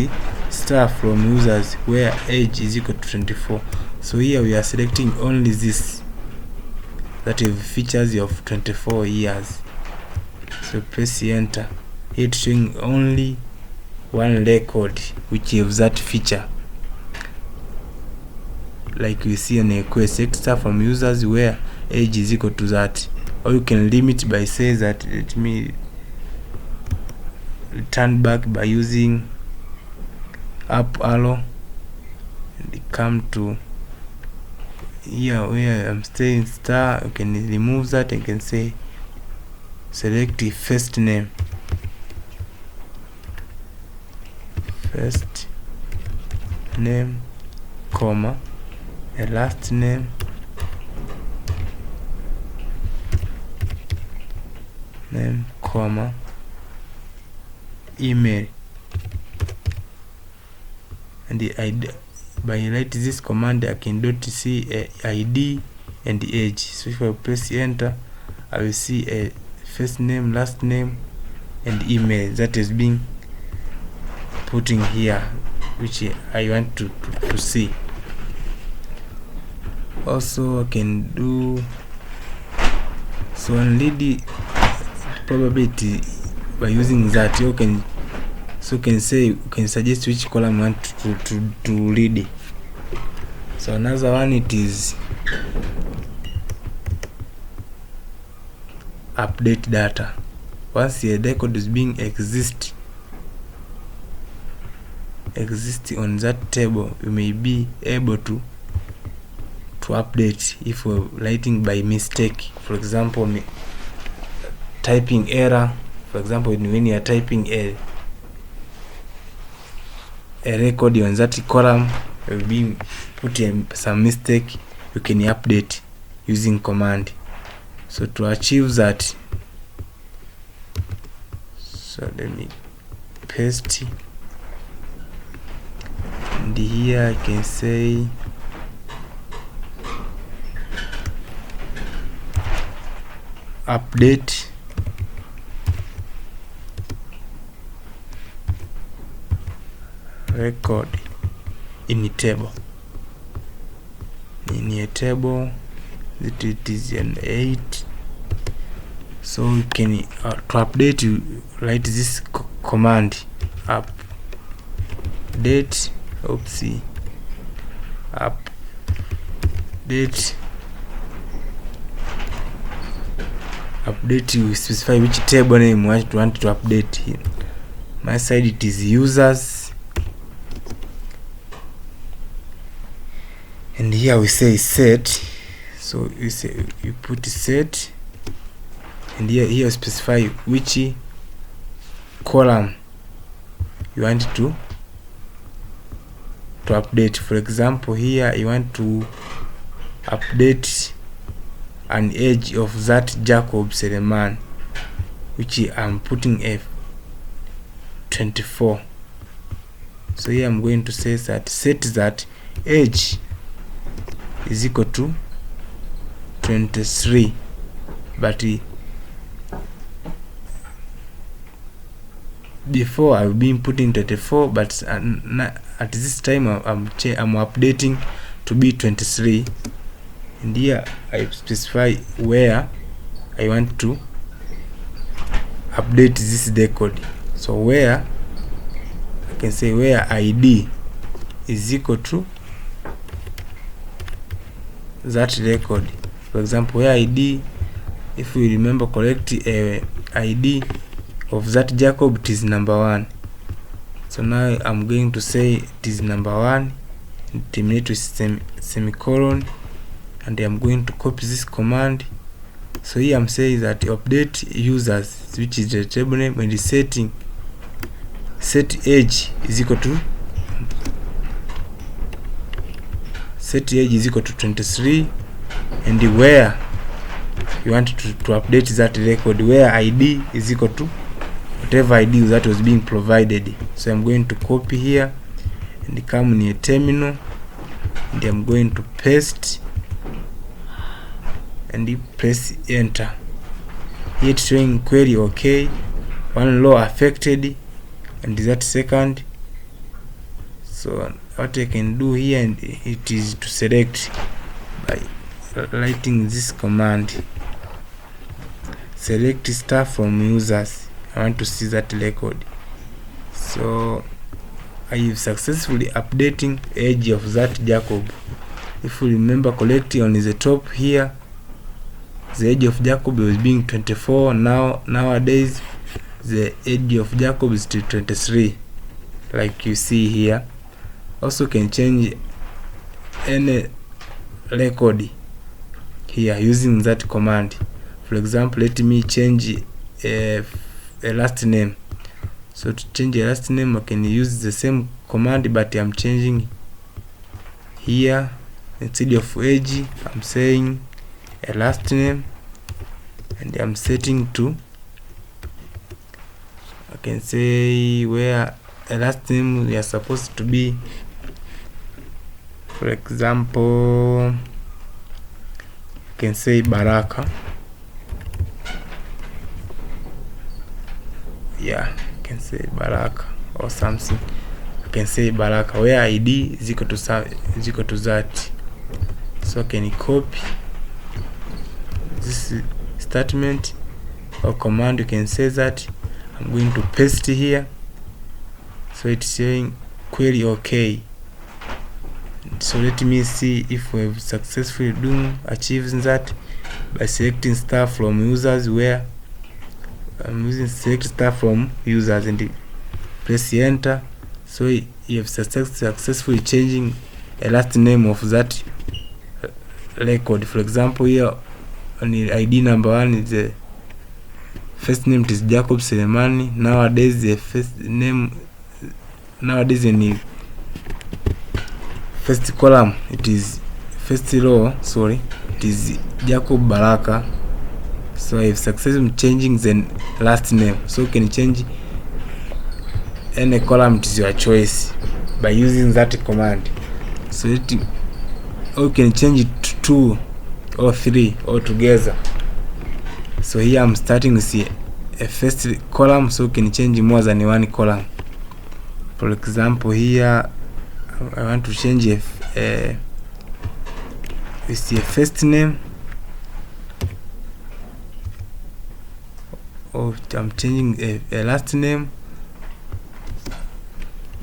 star from users where age is equal to 24. So here we are selecting only this that have features of 24 years. So press enter. It's showing only 1 record which has that feature, like we see on a request, select star from users where age is equal to that. Or you can limit by saying that let me return back by using up arrow and come to here where I'm saying star. You can remove that and can say select the first name, comma, a last name, comma, email, and the ID. By write this command, I can see a ID and the age. So if I press enter, I will see a first name, last name, and email that is being putting here. which I want to see. Also I can do on read probability by using that. You can suggest which column you want to read. So another one, it is update data. Once a record is being exist on that table, you may be able to update if you're writing by mistake. For example, typing error. For example, when you are typing a record on that column, will be put in some mistake, you can update using command. So to achieve that, so let me paste, and here I can say update record in a table. In a table, it is an 8. So you can to update, you write this command update. Update, you specify which table name you want to update here. My side, it is users, and here we say set. So you put set, and here specify which column you want to update. For example, here you want to update an age of that Jacob Seleman, which I'm putting a 24. So here I'm going to say that set that age is equal to 23, but before I've been putting 24, but at this time I'm updating to be 23, and here I specify where I want to update this record. So where I can say where ID is equal to that record. For example, where ID, if we remember correctly, ID of that Jacob, it is number 1. So now I'm going to say it is number 1, and terminate with semicolon, and I'm going to copy this command. So here I'm saying that update users, which is the table name, and the set age is equal to 23, and where you want to update that record, where ID is equal to whatever ID that was being provided. So I'm going to copy here and come in a terminal, and I'm going to paste and press enter. Here it's showing query okay, one row affected, and that second. So what I can do here, and it is to select by writing this command, select stuff from users. I want to see that record. So I have successfully updating age of that Jacob. If you remember correctly, on the top here, the age of Jacob was being 24. Nowadays the age of Jacob is 23, like you see here. Also can change any record here using that command. For example, let me change a last name. So to change a last name, I can use the same command, but I'm changing here, instead of age I'm saying a last name, and I'm setting to, I can say where a last name we are supposed to be. For example, you can say Baraka. Yeah, you can say Baraka or something. I can say Baraka, where ID is equal to that. So I can copy this statement or command. You can say that I'm going to paste here, so it's saying query OK. So let me see if we have successfully achieved that by selecting star from users, where I'm using select star from users and press enter. So you have successfully changing a last name of that record. For example, here on the ID number 1 is the first name is Jacob Selemani. Nowadays the first name in the first column, it is first row, it is Jacob Baraka. So I have successfully changing the last name. So you can change any column, it is your choice by using that command. So you can change it to 2 or 3 all together. So here I'm starting with a first column, so you can change more than one column. For example, here I want to change a first name, or I'm changing a last name.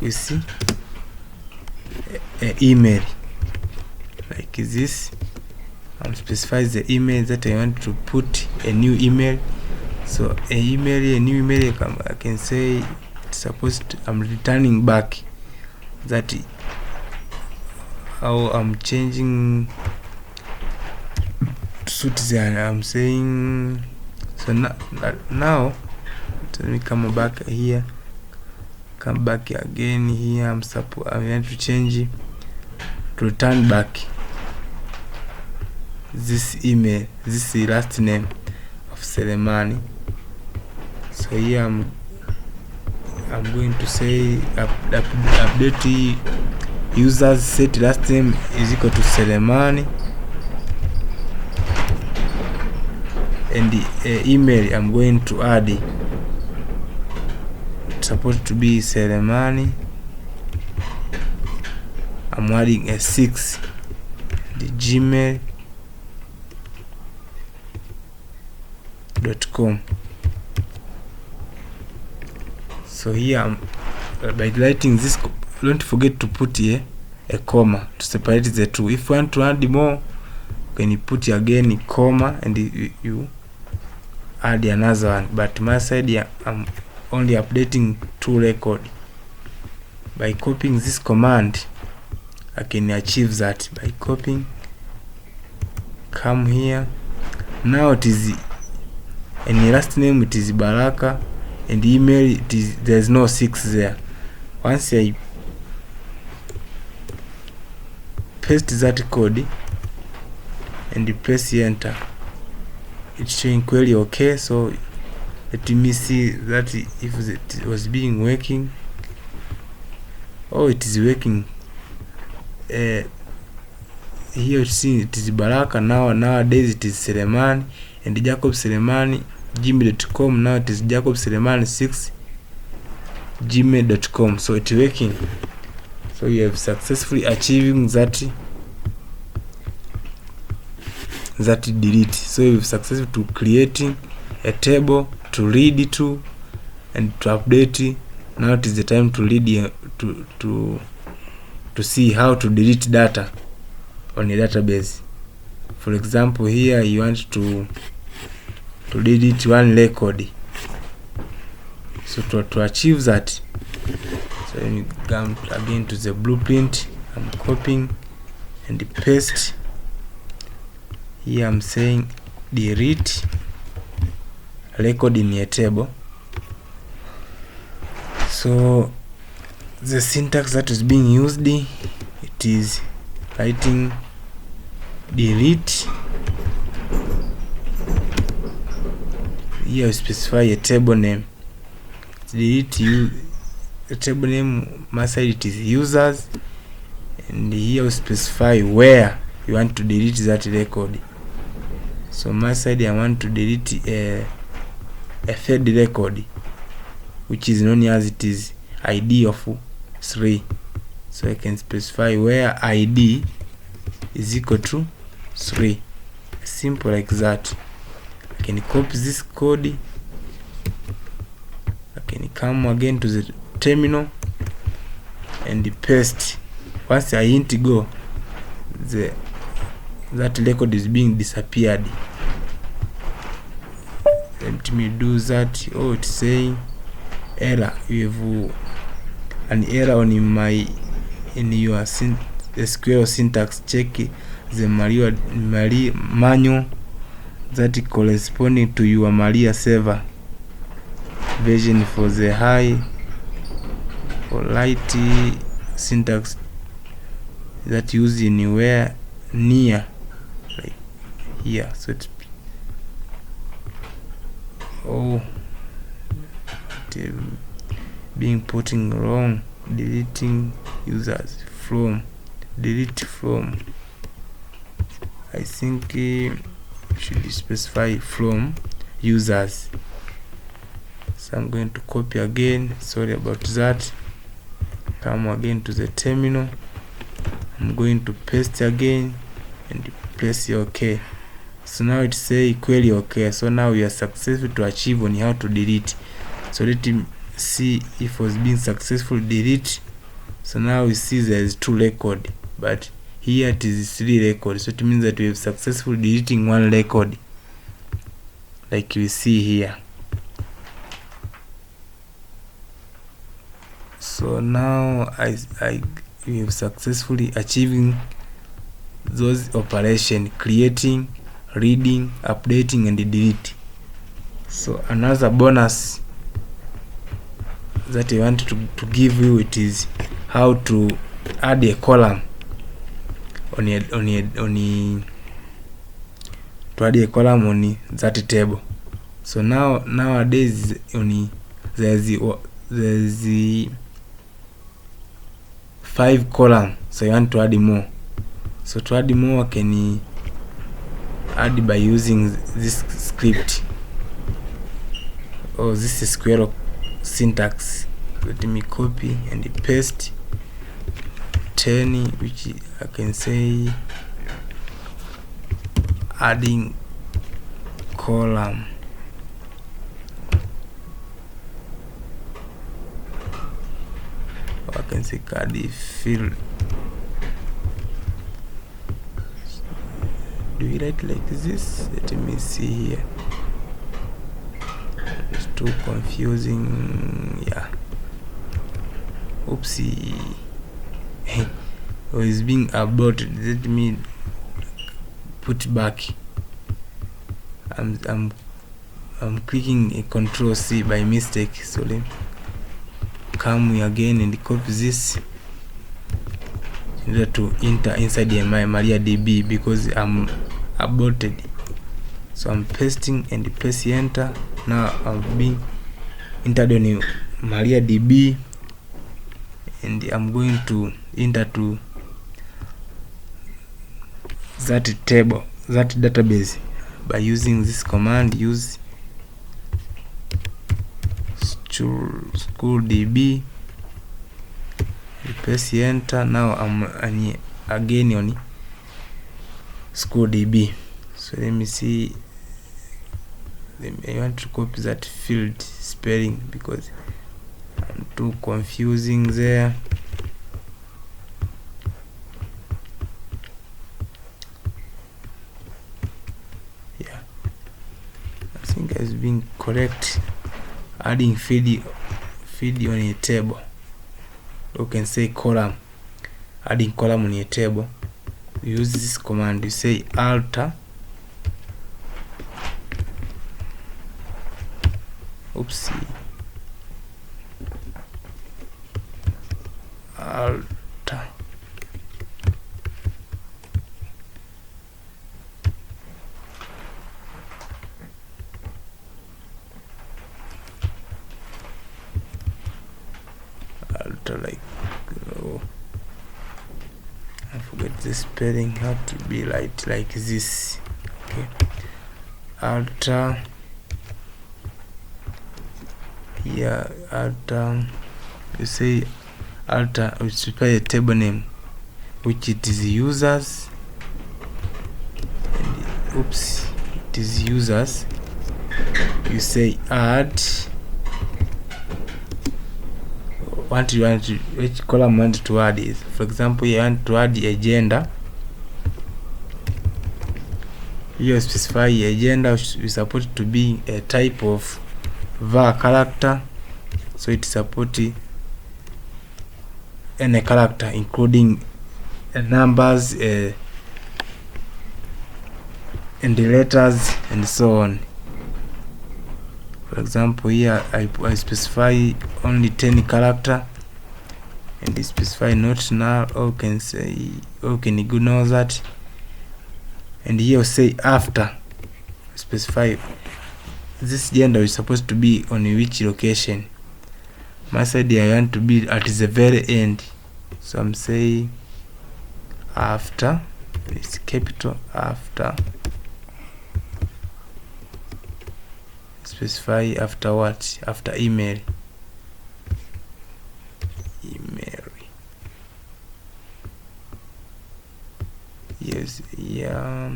You see, an email like this. I'm specifying the email that I want to put a new email. So a new email, I can say I'm returning back that how I'm changing to suit the I'm saying. So now let me come back here. Come back again here. I'm going to change to return back this email, this last name of Selemani. So here I'm going to say update users set last name is equal to Selemani, and the email I'm going to add, it's supposed to be Selemani. I'm adding a 6, the gmail.com. So here I'm by writing this, don't forget to put here a comma to separate the two. If you want to add more, can you put again a comma and you add another one. But my side here, I'm only updating 2 records. By copying this command, I can achieve that by copying. Come here. Now it is in the last name, it is Baraka, and the email, there's no 6 there. Once I paste that code and press enter, it's showing query OK. So let me see that if it was being working. Oh, it is working. Here you see it is Baraka. Nowadays it is Selemani and Jacob Selemani gmail.com. Now it is Jacob Selemani 6 gmail.com. So it's working. So you have successfully achieving that delete. So you've successfully to creating a table to read to and to update. Now it is the time to read to see how to delete data on a database. For example, here you want to delete one record. So to achieve that, so you come again to the blueprint. I'm copying and paste. Here I'm saying delete record in a table. So the syntax that is being used, it is writing delete. Here you specify a table name. Delete a table name. My side it is users, and here you specify where you want to delete that record. So my side I want to delete a third record, which is known as it is ID of 3. So I can specify where ID is equal to 3. Simple like that. I can copy this code. I can come again to the terminal and paste. Once I hit go, that record is being disappeared. Let me do that. Oh, it's saying error. You have an error on in your SQL syntax. Check the manual that corresponding to your Maria server version for the high quality syntax that used anywhere near like here. So it's being putting wrong, deleting users from, delete from. I think should specify from users. So I'm going to copy again. Sorry about that. Come again to the terminal. I'm going to paste again and press OK. So now it say query OK. So now we are successful to achieve on how to delete. So let me see if it was being successful delete. So now we see there is 2 record, but here it is 3 records. So it means that we have successfully deleting 1 record, like you see here. So now we have successfully achieving those operations: creating, reading, updating, and delete. So another bonus that I want to give you, it is how to add a column on that table. So nowadays there's 5 columns. So I want to add more. So to add more, I can add by using this script or this SQL syntax. Let me copy and paste 10, which I can say adding column. Or I can say add field. Do we write like this? Let me see here. It's too confusing. Yeah. Oopsie. Oh, it's being aborted. Let me put back. I'm clicking a Control C by mistake. So let me come again and copy this in order to enter inside my MariaDB, because I'm aborted. So I'm pasting and press enter. Now I've been entered on MariaDB, and I'm going to enter to that table, that database, by using this command, use SQLDB. Press enter. Now I'm again on SQLDB. So let me see. I want to copy that field spelling because I'm too confusing there. Yeah, I think it's been correct. Adding field on a table. You can say column. Adding column on a table. You use this command. You say alter. Oopsie. Alter. Alter, like, oh, I forget the spelling. How to be right like this. Okay. Alter. Yeah, alter. You say alter, we specify a table name, which it is users, and oops, it is users. You say add which column you want to add is. For example, you want to add a gender. You specify a gender is supposed to be a type of var character, so it supports any character including numbers and the letters and so on. For example, here I specify only 10 character, and I specify not null, or can ignore that. And here say after, specify this gender is supposed to be on which location. My side I want to be at the very end, so I'm saying after, it's capital after. Specify after what? After email. Yes, yeah.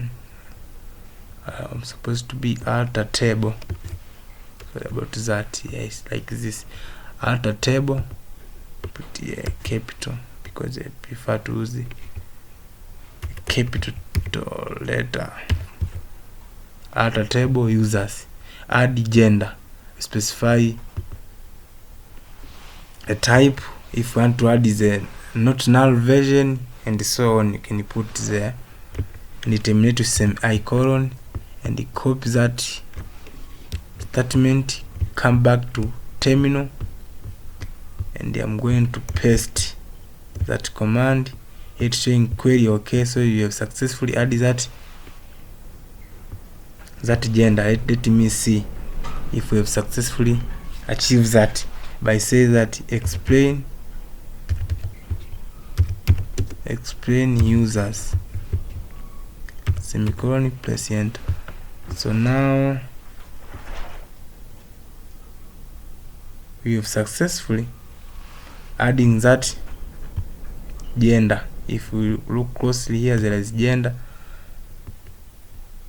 I'm supposed to be alter table. Sorry about that. Yes, like this. Alter table. Put capital because I prefer to use the capital letter. Alter table users. Add gender. Specify a type. If you want to add is a not null version and so on, you can put there and terminate with semicolon and copy that statement, come back to terminal, and I'm going to paste that command. It's showing query okay, so you have successfully added that gender. Let me see if we have successfully achieved that by saying that explain users semicolon, press enter. So now we have successfully adding that gender. If we look closely here, there is gender,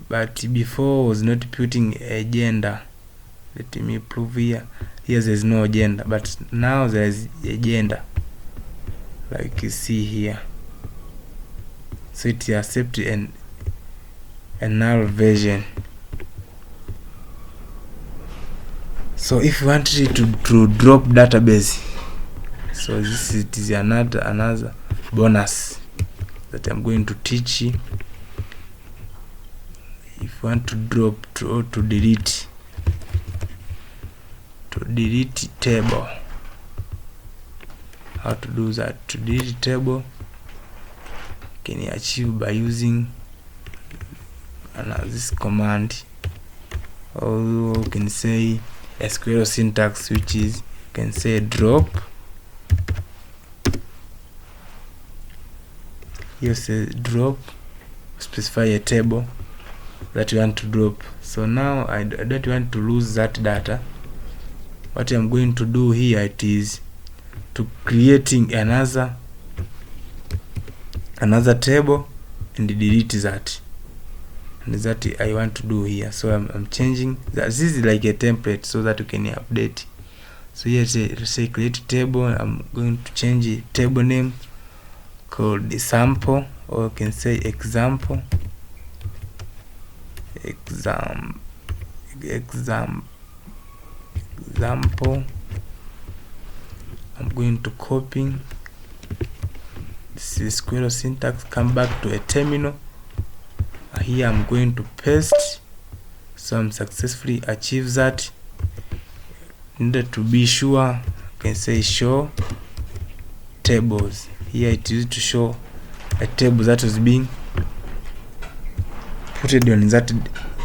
but before was not putting a gender. Let me prove here. Here there is no gender, but now there is a gender, like you see here. So it accepts a null version. So if you want it to drop database, so this is another bonus that I'm going to teach you. If you want to drop to delete table, how to do that? To delete table can you achieve by using this command, or you can say SQL syntax, which is you can say drop. You say drop, specify a table that you want to drop. So now I don't want to lose that data. What I'm going to do here, it is to creating another table and delete that, and that I want to do here. So I'm changing that. This is like a template so that you can update. So here say create table. I'm going to change the table name called sample, or you can say example. I'm going to copy this is SQL syntax, come back to a terminal. Here I'm going to paste. So I'm successfully achieved that. Needed to be sure, you can say show tables. Here it is to show a table that was being put on that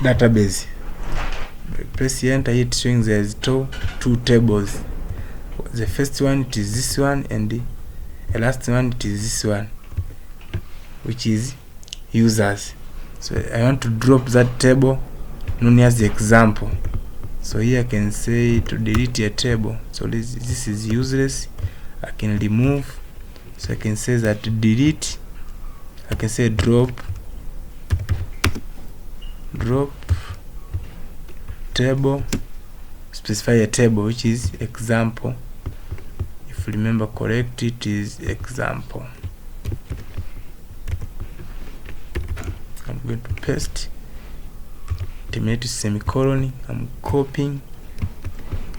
database. Press enter. It's showing there's two tables. The first one it is this one, and the last one it is this one, which is users. So I want to drop that table known as the example. So here I can say to delete a table. So this is useless. I can remove. So I can say that delete. I can say drop table, specify a table which is example. If you remember correct, it is example. I'm going to paste, terminate to semicolon. I'm copying,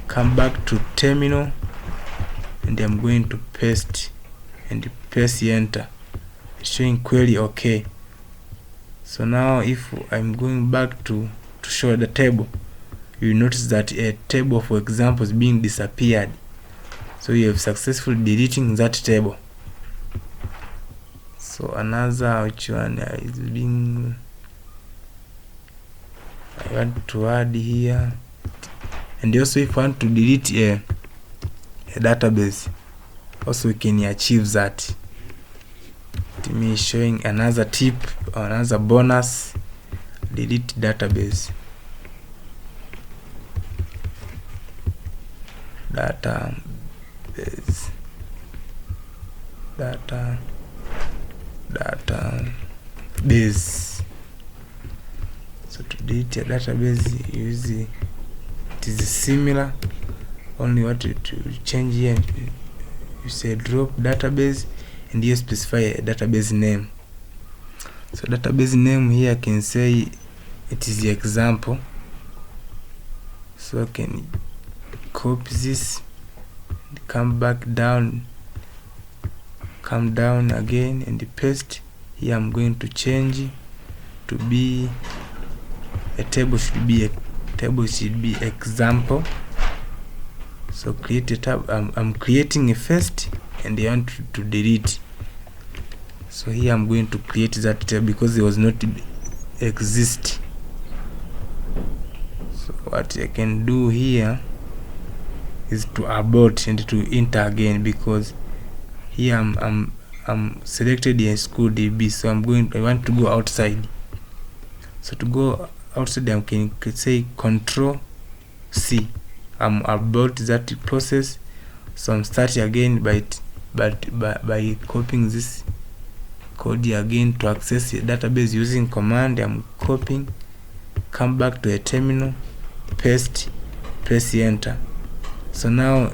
come back to terminal, and I'm going to paste and press enter. It's showing query okay. So now if I'm going back to show the table, you notice that a table, for example, is being disappeared. So you have successfully deleting that table. So another which one is being, I want to add here. And also if you want to delete a database, also we can achieve that. To me showing another tip or another bonus: delete database. Database. So to delete a database, use it is similar, only what to change here, you say drop database, and you specify a database name. So database name here I can say it is the example. So I can copy this, come down again and paste. Here I'm going to change to be a table, should be example. So create a tab. I'm creating a first and I want to delete. So here I'm going to create that table because it was not exist. So what I can do here is to abort and to enter again, because here I'm selected MySQL, so I want to go outside. So to go outside, I can say Control C. I'm about that process. So I'm starting again by copying this code here again to access the database using command. I'm copying, come back to a terminal, paste, press enter. So now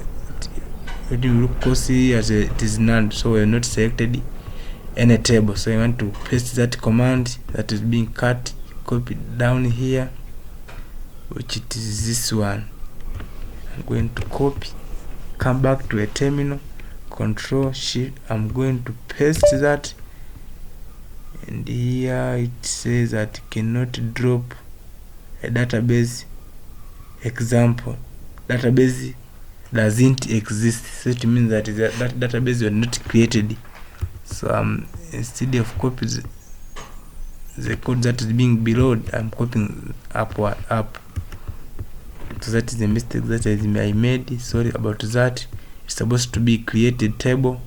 when you look closely, as it is none, so we're not selected any table. So I want to paste that command that is being cut, copy down here, which it is this one. I'm going to copy, come back to a terminal, Control Shift. I'm going to paste that, and here it says that cannot drop a database example. Database doesn't exist, so it means that that database was not created. So instead of copy the code that is being below, I'm copying up. So that is the mistake that I made. Sorry about that. It's supposed to be created table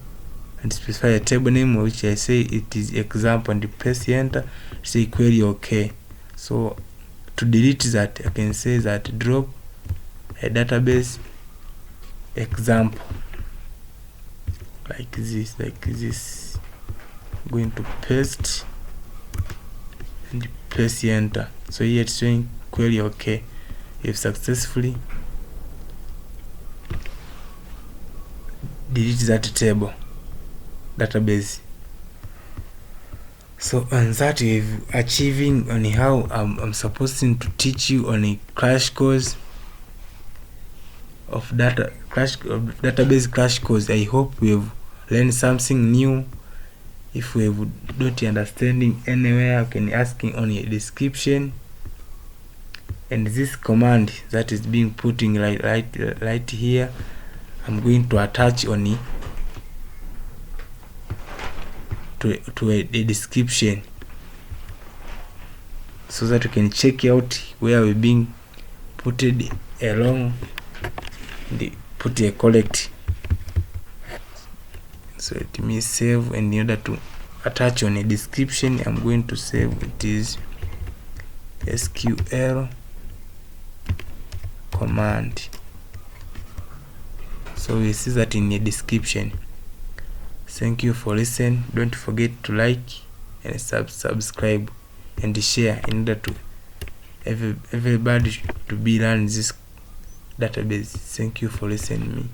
and specify a table name, which I say it is example, and press enter, say query okay. So to delete that, I can say that drop a database example, like this. I'm going to paste and press enter. So here it's showing query okay. If successfully delete that table database. So on that, we've achieving on how I'm supposed to teach you on a crash course of database crash course. I hope we've learned something new. If we have not understanding anywhere, you can ask on your description. And this command that is being putting right here, I'm going to attach on it to a description, so that you can check out where we're being putted along the put a correct. So let me save, and in order to attach on a description, I'm going to save it is SQL command. So we see that in the description. Thank you for listening. Don't forget to like and subscribe and share in order to everybody to be learn this database. Thank you for listening me.